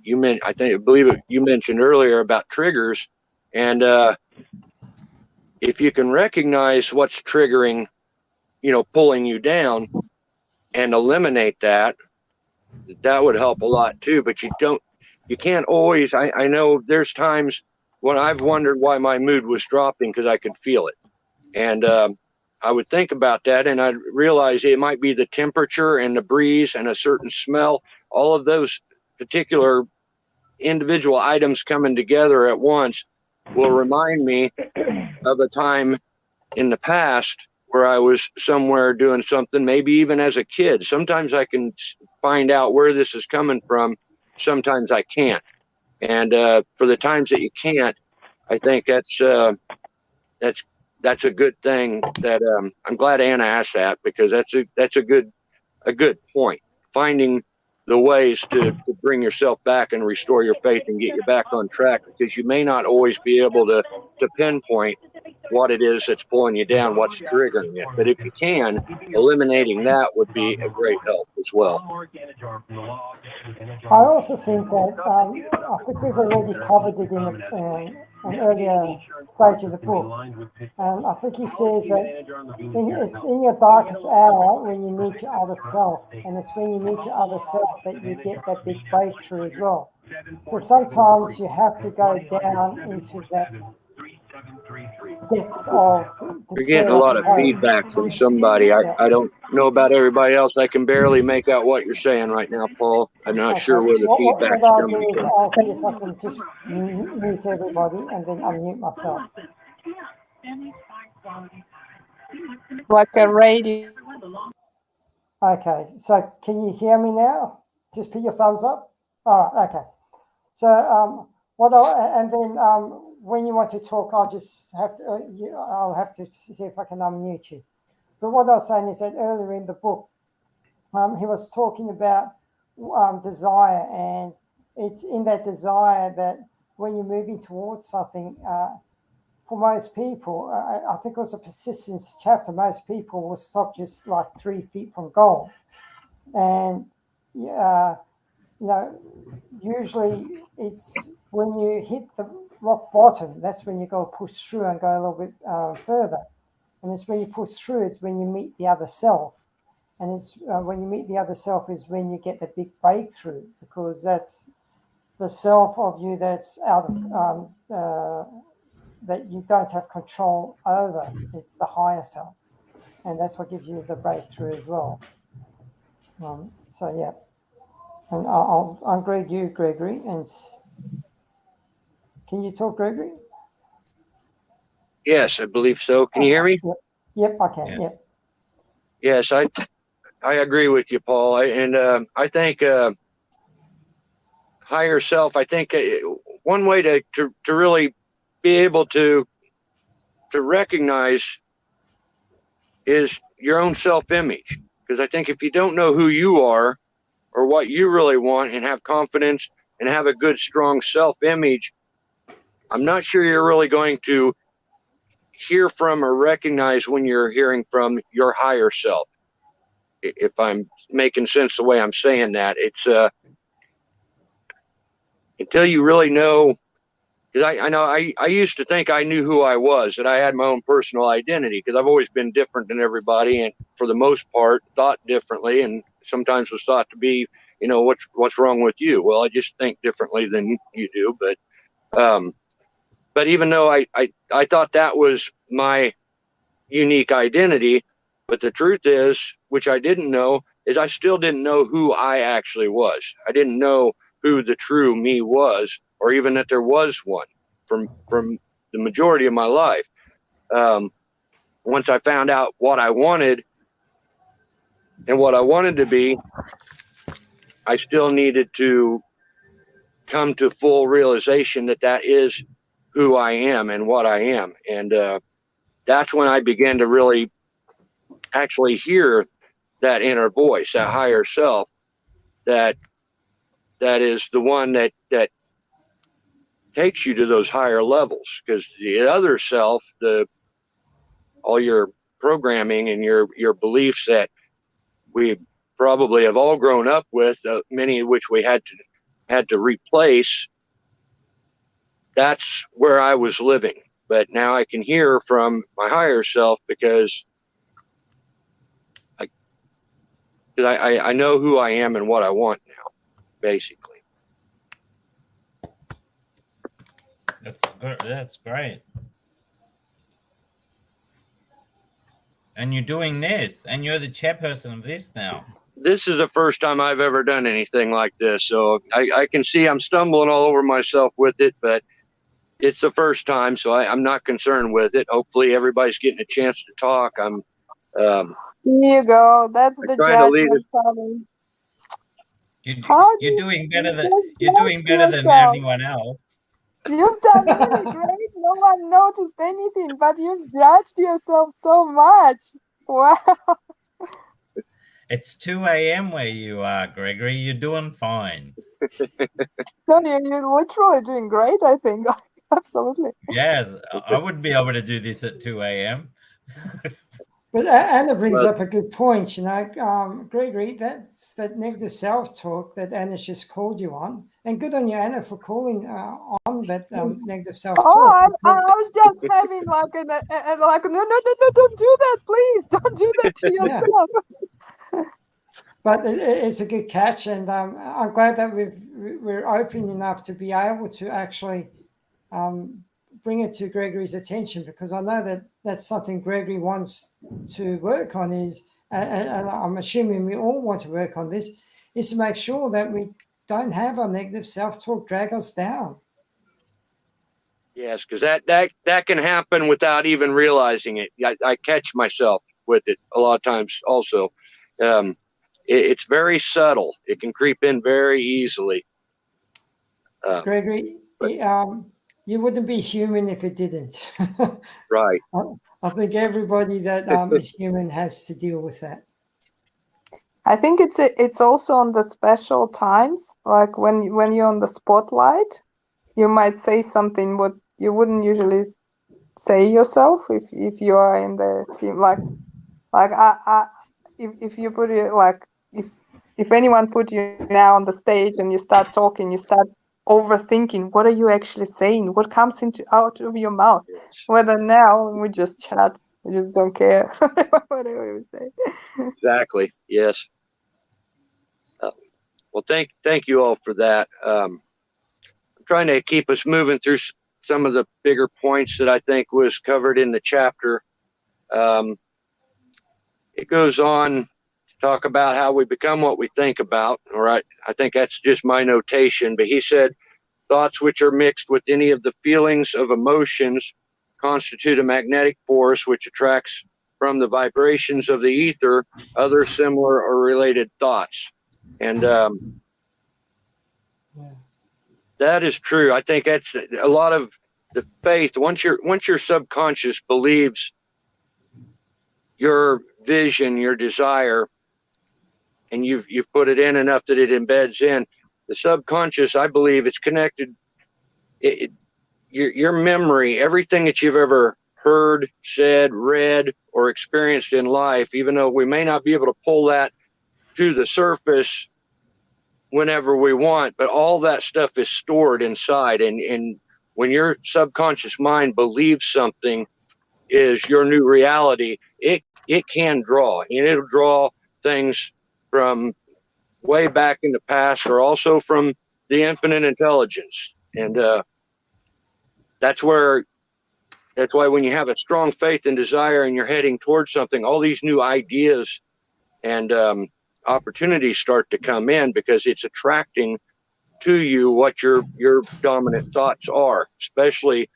you mentioned earlier about triggers, and if you can recognize what's triggering, pulling you down, and eliminate that would help a lot too. But you can't always. I know there's times when I've wondered why my mood was dropping, because I could feel it, and I would think about that, and I'd realize it might be the temperature and the breeze and a certain smell. All of those particular individual items coming together at once will remind me of a time in the past where I was somewhere doing something, maybe even as a kid. Sometimes I can find out where this is coming from. Sometimes I can't. And for the times that you can't, I think that's a good thing. That I'm glad Anna asked that, because that's a good point. Finding the ways to bring yourself back and restore your faith and get you back on track, because you may not always be able to pinpoint what it is that's pulling you down, what's triggering it. But if you can, eliminating that would be a great help as well. I also think that I think we've already covered it in an earlier stage of the book. I think he says that it's in your darkest hour when you meet your other self, and it's when you meet your other self that you get that big breakthrough as well. So sometimes you have to go down into that depth of You're getting a lot of feedback from somebody. I don't know about everybody else. I can barely make out what you're saying right now, Paul. I'm not sure where the feedback's What I'll coming do is from. I'll see if I can just mute everybody and then unmute myself. Like a radio. Okay, so can you hear me now? Just put your thumbs up. All right, okay. So and then when you want to talk, I'll just have to. I'll have to see if I can unmute you. But what I was saying is that earlier in the book, he was talking about desire, and it's in that desire that when you're moving towards something, for most people, I think it was a persistence chapter, most people will stop just like 3 feet from goal. And, usually it's when you hit the rock bottom, that's when you go push through and go a little bit further. And it's when you push through, it's when you meet the other self. And it's when you meet the other self is when you get the big breakthrough, because that's the self of you that's out of, that you don't have control over. It's the higher self. And that's what gives you the breakthrough as well. So, yeah. And I'll ungrade you, Gregory. And can you talk, Gregory? Yes, I believe so. Can you hear me? Yep, I can. Yes. Yep. Yes, I agree with you, Paul. I think higher self. I think one way to really be able to recognize is your own self-image. Because I think if you don't know who you are or what you really want and have confidence and have a good, strong self-image, I'm not sure you're really going to hear from or recognize when you're hearing from your higher self. If I'm making sense the way I'm saying that, it's until you really know. Because I know I used to think I knew who I was, that I had my own personal identity, because I've always been different than everybody, and for the most part thought differently, and sometimes was thought to be, what's wrong with you? Well, I just think differently than you do. But even though I thought that was my unique identity, but the truth is, which I didn't know, is I still didn't know who I actually was. I didn't know who the true me was, or even that there was one from the majority of my life. Once I found out what I wanted and what I wanted to be, I still needed to come to full realization that that is who I am and what I am. And that's when I began to really actually hear that inner voice, that higher self, that is the one that takes you to those higher levels. Because the other self, all your programming and your beliefs that we probably have all grown up with, many of which we had to replace, that's where I was living. But now I can hear from my higher self, because I know who I am and what I want now, basically. That's great. And you're doing this, and you're the chairperson of this now. This is the first time I've ever done anything like this, so I can see I'm stumbling all over myself with it, but it's the first time, so I'm not concerned with it. Hopefully everybody's getting a chance to talk. Here you go. That's the judgment coming. You're doing better than anyone else. You've done really great. No one noticed anything, but you've judged yourself so much. Wow. It's 2 a.m. where you are, Gregory. You're doing fine. No, you're literally doing great, I think. Absolutely. Yes, I wouldn't be able to do this at 2 a.m. But Anna brings Well- up a good point, Gregory, that's that negative self-talk that Anna's just called you on. And good on you, Anna, for calling on that negative self-talk. Oh, I was just having like like, no, don't do that, please. Don't do that to Yeah. yourself. But it's a good catch, and I'm glad that we're open enough to be able to actually bring it to Gregory's attention, because I know that that's something Gregory wants to work on, is, and I'm assuming we all want to work on this, is to make sure that we don't have our negative self-talk drag us down. Yes, because that can happen without even realizing it. I catch myself with it a lot of times also. It's very subtle. It can creep in very easily. Gregory, you wouldn't be human if it didn't. Right. I think everybody that is human has to deal with that. I think it's also on the special times, like when you're on the spotlight, you might say something what you wouldn't usually say yourself if you are in the team. Like if you put it like if anyone put you now on the stage and you start talking, you start overthinking. What are you actually saying? What comes out of your mouth? Yes. Whether now we just chat, we just don't care whatever we say. Exactly. Yes. Well, thank you all for that. I'm trying to keep us moving through some of the bigger points that I think was covered in the chapter. It goes on to talk about how we become what we think about. All right. I think that's just my notation, but he said, thoughts which are mixed with any of the feelings of emotions constitute a magnetic force which attracts from the vibrations of the ether other similar or related thoughts. And that is true. I think that's a lot of the faith. Once your subconscious believes your vision, your desire, and you've put it in enough that it embeds in the subconscious, I believe it's connected. Your memory, everything that you've ever heard, said, read, or experienced in life, even though we may not be able to pull that to the surface whenever we want, but all that stuff is stored inside. And when your subconscious mind believes something is your new reality, it can draw, and it'll draw things from way back in the past, or also from the infinite intelligence. And that's why when you have a strong faith and desire and you're heading towards something, all these new ideas and opportunities start to come in, because it's attracting to you what your dominant thoughts are, especially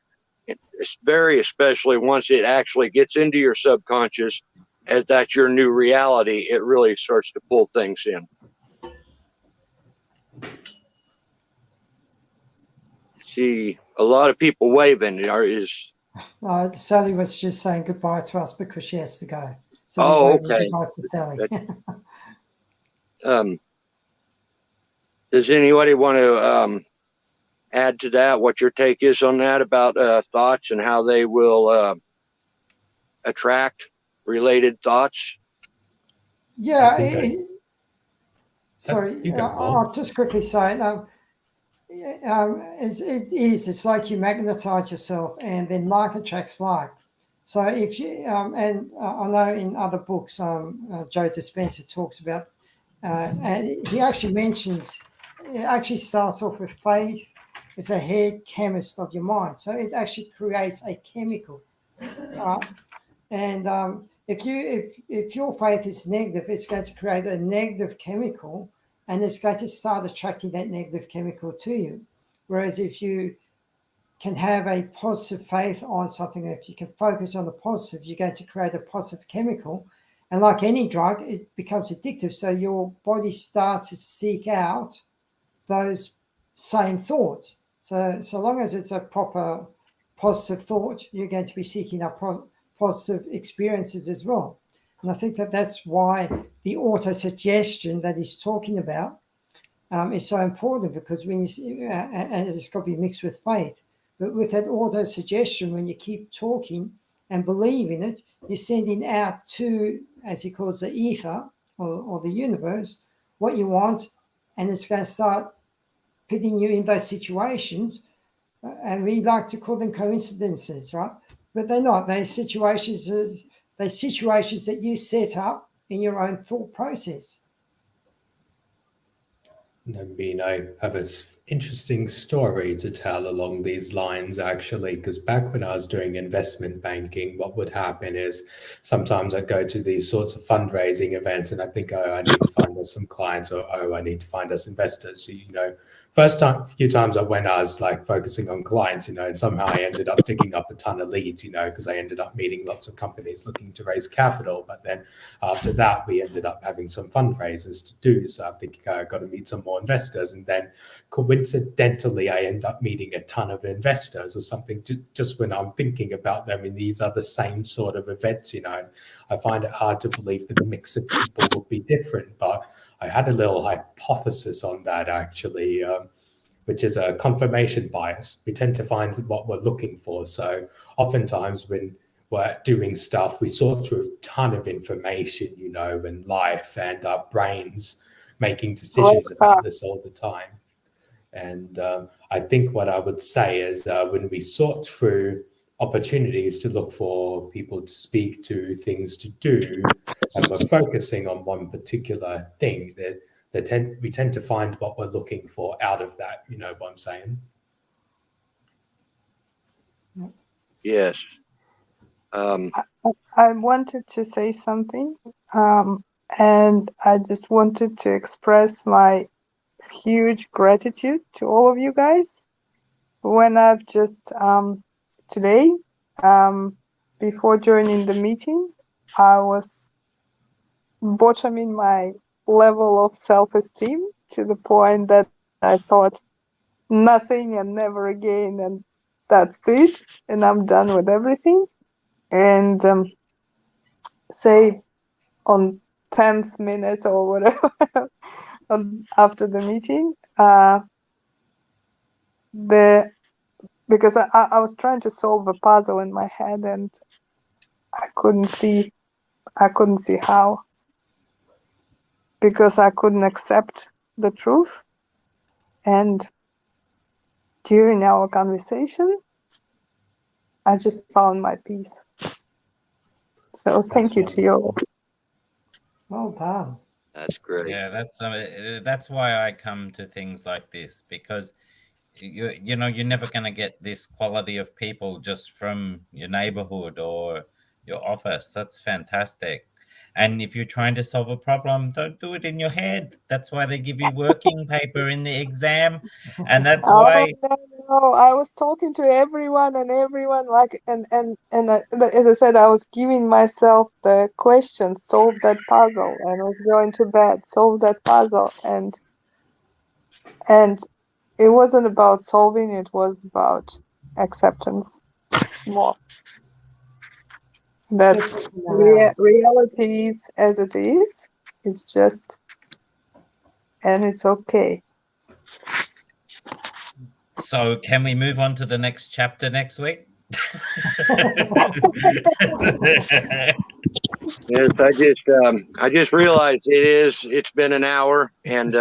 once it actually gets into your subconscious, as that's your new reality. It really starts to pull things in. See a lot of people waving. Sally was just saying goodbye to us because she has to go. So Oh, we're waving okay. goodbye to Sally. Does anybody want to add to that, what your take is on that, about thoughts and how they will attract related thoughts? Yeah. You go, Paul. I'll just quickly say it's like you magnetize yourself, and then like attracts like. So if you and I know in other books, Joe Dispenza talks about, and he actually mentions, it actually starts off with faith is a head chemist of your mind. So it actually creates a chemical, and if your faith is negative, it's going to create a negative chemical, and it's going to start attracting that negative chemical to you. Whereas if you can have a positive faith on something, if you can focus on the positive, you're going to create a positive chemical. And like any drug, it becomes addictive. So your body starts to seek out those same thoughts. So long as it's a proper positive thought, you're going to be seeking out positive experiences as well. And I think that that's why the auto-suggestion that he's talking about is so important, because when you see, and it's got to be mixed with faith, but with that auto-suggestion, when you keep talking and believe in it, you're sending out to, as he calls the ether or the universe, what you want, and it's going to start putting you in those situations. And we like to call them coincidences, right? But they're not. They're situations that you set up in your own thought process. I mean, I have an interesting story to tell along these lines, actually, because back when I was doing investment banking, what would happen is sometimes I'd go to these sorts of fundraising events and I think, oh, I need to find us some clients, or, oh, I need to find us investors. So, few times I went, I was like focusing on clients, and somehow I ended up digging up a ton of leads, because I ended up meeting lots of companies looking to raise capital. But then after that, we ended up having some fundraisers to do. So I think I got to meet some more investors. And then coincidentally, I end up meeting a ton of investors or something just when I'm thinking about them in these other same sort of events. I find it hard to believe the mix of people would be different, but I had a little hypothesis on that, actually, which is a confirmation bias. We tend to find what we're looking for. So oftentimes when we're doing stuff, we sort through a ton of information, in life, and our brains making decisions about this all the time. And I think what I would say is when we sort through opportunities to look for people to speak to, things to do, and we're focusing on one particular thing, we tend to find what we're looking for out of that. You know what I'm saying? Yes. I wanted to say something, and I just wanted to express my huge gratitude to all of you guys. When I've just today, before joining the meeting, I was bottoming my level of self-esteem to the point that I thought nothing and never again, and that's it, and I'm done with everything. And say on 10th minute or whatever after the meeting, because I was trying to solve a puzzle in my head and I couldn't see how, because I couldn't accept the truth. And during our conversation, I just found my peace. So thank you to you all. Well done. That's great. Yeah, that's why I come to things like this, because you're never going to get this quality of people just from your neighborhood or your office. That's fantastic. And if you're trying to solve a problem, don't do it in your head. That's why they give you working paper in the exam, and that's why. No, I was talking to everyone, and like, and as I said, I was giving myself the question: solve that puzzle, and I was going to bed, solve that puzzle, and it wasn't about solving; it was about acceptance more. That reality is as it is. It's just, and it's okay. So can we move on to the next chapter next week? Yes, I just realized it's been an hour, and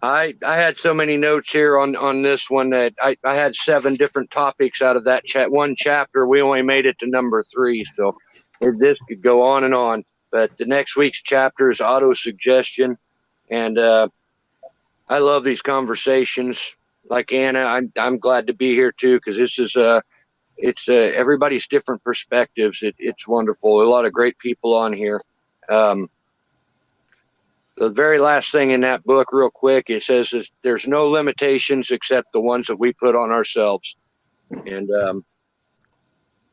I had so many notes here on this one that I had 7 different topics out of that one chapter. We only made it to number 3, so this could go on and on. But the next week's chapter is auto-suggestion, and I love these conversations. Like Anna, I'm glad to be here too, because this is it's everybody's different perspectives. It's wonderful. A lot of great people on here. The very last thing in that book, real quick, it says there's no limitations except the ones that we put on ourselves. And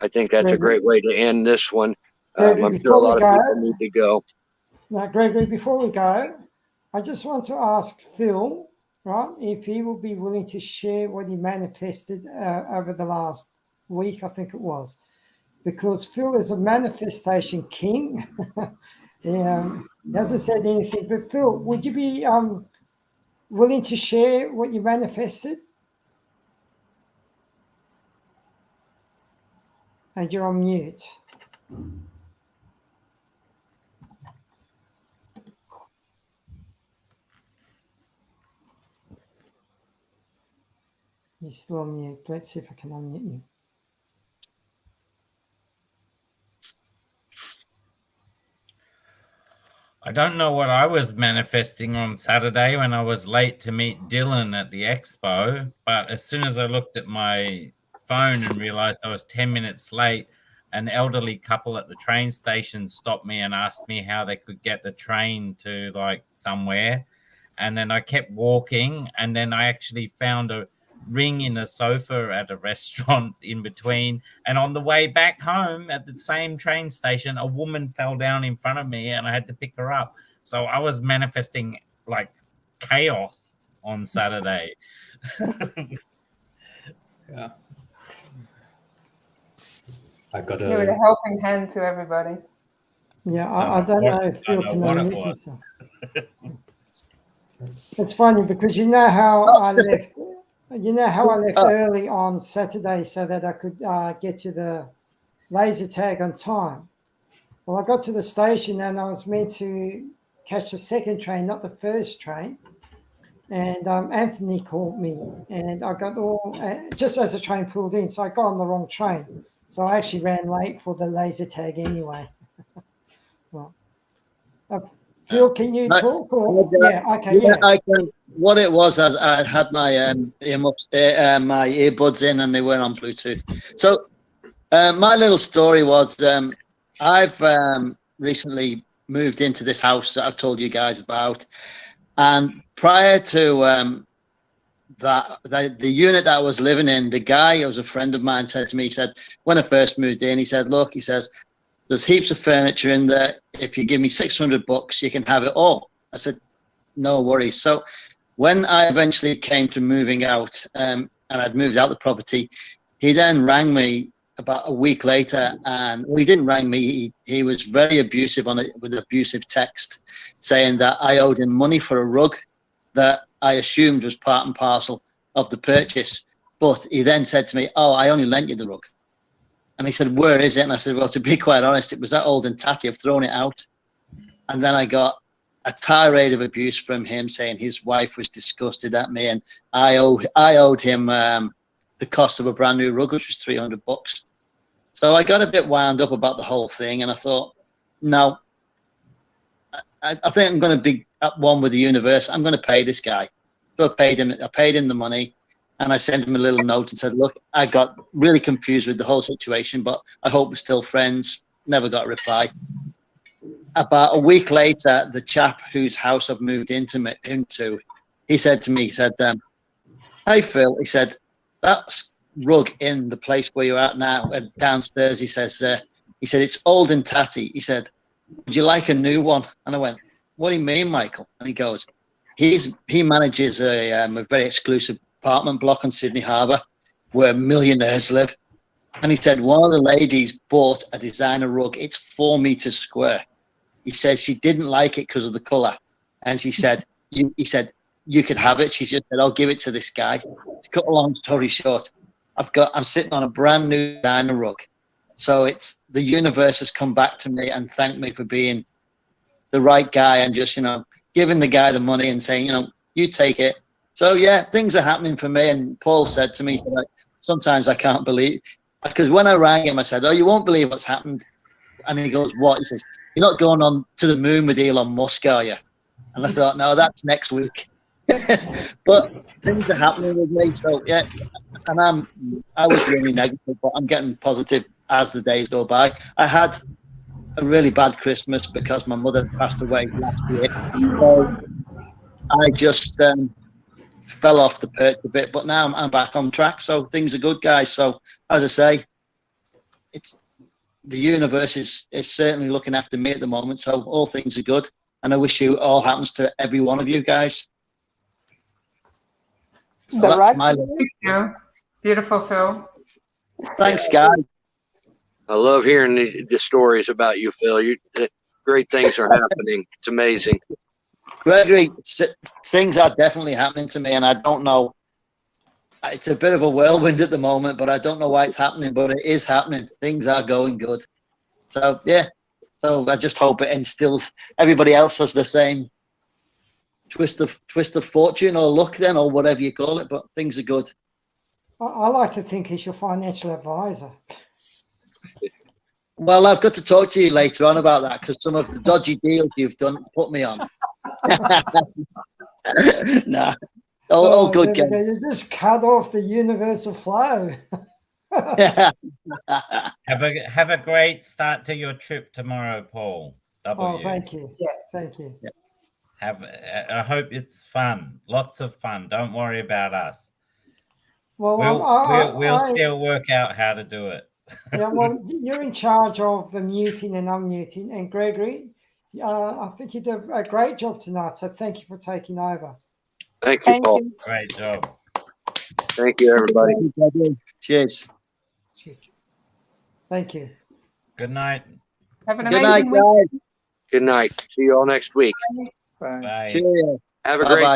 I think that's a great way to end this one. I'm sure a lot of people need to go. Now, Gregory, before we go, I just want to ask Phil, right, if he will be willing to share what he manifested over the last week, I think it was. because Phil is a manifestation king. He hasn't said anything, but Phil, would you be willing to share what you manifested? And you're on mute. You're still on mute. Let's see if I can unmute you. I don't know what I was manifesting on Saturday when I was late to meet Dylan at the expo, but as soon as I looked at my phone and realized I was 10 minutes late, an elderly couple at the train station stopped me and asked me how they could get the train to like somewhere. And then I kept walking, and then I actually found a ring in a sofa at a restaurant in between. And on the way back home at the same train station, a woman fell down in front of me and I had to pick her up. So I was manifesting like chaos on Saturday. Yeah. I got You were a helping hand to everybody. Yeah, I don't know if Phil can unmute himself. It's funny because you know how I left. You know how I left early on Saturday so that I could get to the laser tag on time. Well, I got to the station and I was meant to catch the second train, not the first train. And Anthony called me, and I got all just as the train pulled in, so I got on the wrong train. So I actually ran late for the laser tag anyway. Well, Phil, can you talk? Or? Yeah, okay, yeah. I can. What it was, I had my my earbuds in, and they weren't on Bluetooth. So my little story was, I've recently moved into this house that I've told you guys about, and prior to the unit that I was living in, the guy, who was a friend of mine, said to me, he said, when I first moved in, he said, look, he says, there's heaps of furniture in there. If you give me $600, you can have it all. I said, no worries. So when I eventually came to moving out, and I'd moved out the property, he then rang me about a week later, and well, he didn't ring me. He was very abusive on it with abusive text, saying that I owed him money for a rug that I assumed was part and parcel of the purchase. But he then said to me, oh, I only lent you the rug. And he said, where is it? And I said, well, to be quite honest, it was that old and tatty. I've thrown it out. And then I got a tirade of abuse from him, saying his wife was disgusted at me, and I owed him the cost of a brand new rug, which was $300. So I got a bit wound up about the whole thing, and I thought, no, I think I'm going to be at one with the universe. I'm going to pay this guy. So I paid him the money, and I sent him a little note and said, look, I got really confused with the whole situation, but I hope we're still friends. Never got a reply. About a week later, the chap whose house I've moved into, he said to me, he said, hey, Phil, he said, that's rug in the place where you're at now, downstairs, he says, he said, it's old and tatty. He said, would you like a new one? And I went, what do you mean, Michael? And he goes, he manages a very exclusive apartment block on Sydney Harbour where millionaires live. And he said, one of the ladies bought a designer rug. It's 4 meters square. He said she didn't like it because of the colour. And she said, he said, you could have it. She just said, I'll give it to this guy. To cut a long story short, I'm sitting on a brand new designer rug. So it's the universe has come back to me and thanked me for being the right guy and just, giving the guy the money and saying, you take it. So yeah, things are happening for me. And Paul said to me, sometimes I can't believe, because when I rang him, I said, oh, you won't believe what's happened. And he goes, what? He says, you're not going on to the moon with Elon Musk, are you? And I thought, no, that's next week. But things are happening with me. So yeah, and I was really negative, but I'm getting positive as the days go by. I had a really bad Christmas because my mother passed away last year. So I just fell off the perch a bit, but now I'm back on track. So things are good, guys. So as I say, it's the universe is certainly looking after me at the moment. So all things are good. And I wish you all happens to every one of you guys. So that's my Thank you. Beautiful, Phil. Thanks, guys. I love hearing the stories about you, Phil. Great things are happening. It's amazing. Gregory, things are definitely happening to me, and I don't know. It's a bit of a whirlwind at the moment, but I don't know why it's happening, but it is happening. Things are going good. So, yeah. So I just hope it instills everybody else has the same twist of fortune or luck then, or whatever you call it, but things are good. I like to think he's your financial advisor. Well, I've got to talk to you later on about that, because some of the dodgy deals you've done put me on. Nah, all good, There we guys. go. You just cut off the universal flow. Have a great start to your trip tomorrow, Paul. Oh, thank you. Yes. Thank you. I hope it's fun. Lots of fun. Don't worry about us. Well, We'll still work out how to do it. Yeah, well, you're in charge of the muting and unmuting. And Gregory, I think you did a great job tonight. So thank you for taking over. Thank you, Thank Paul. you. Great job. Thank you, everybody. Cheers. Thank you. Good night. Have an Good night, amazing week. guys. Good night. See you all next week. Bye. Bye. Cheerio. Have a Bye-bye. great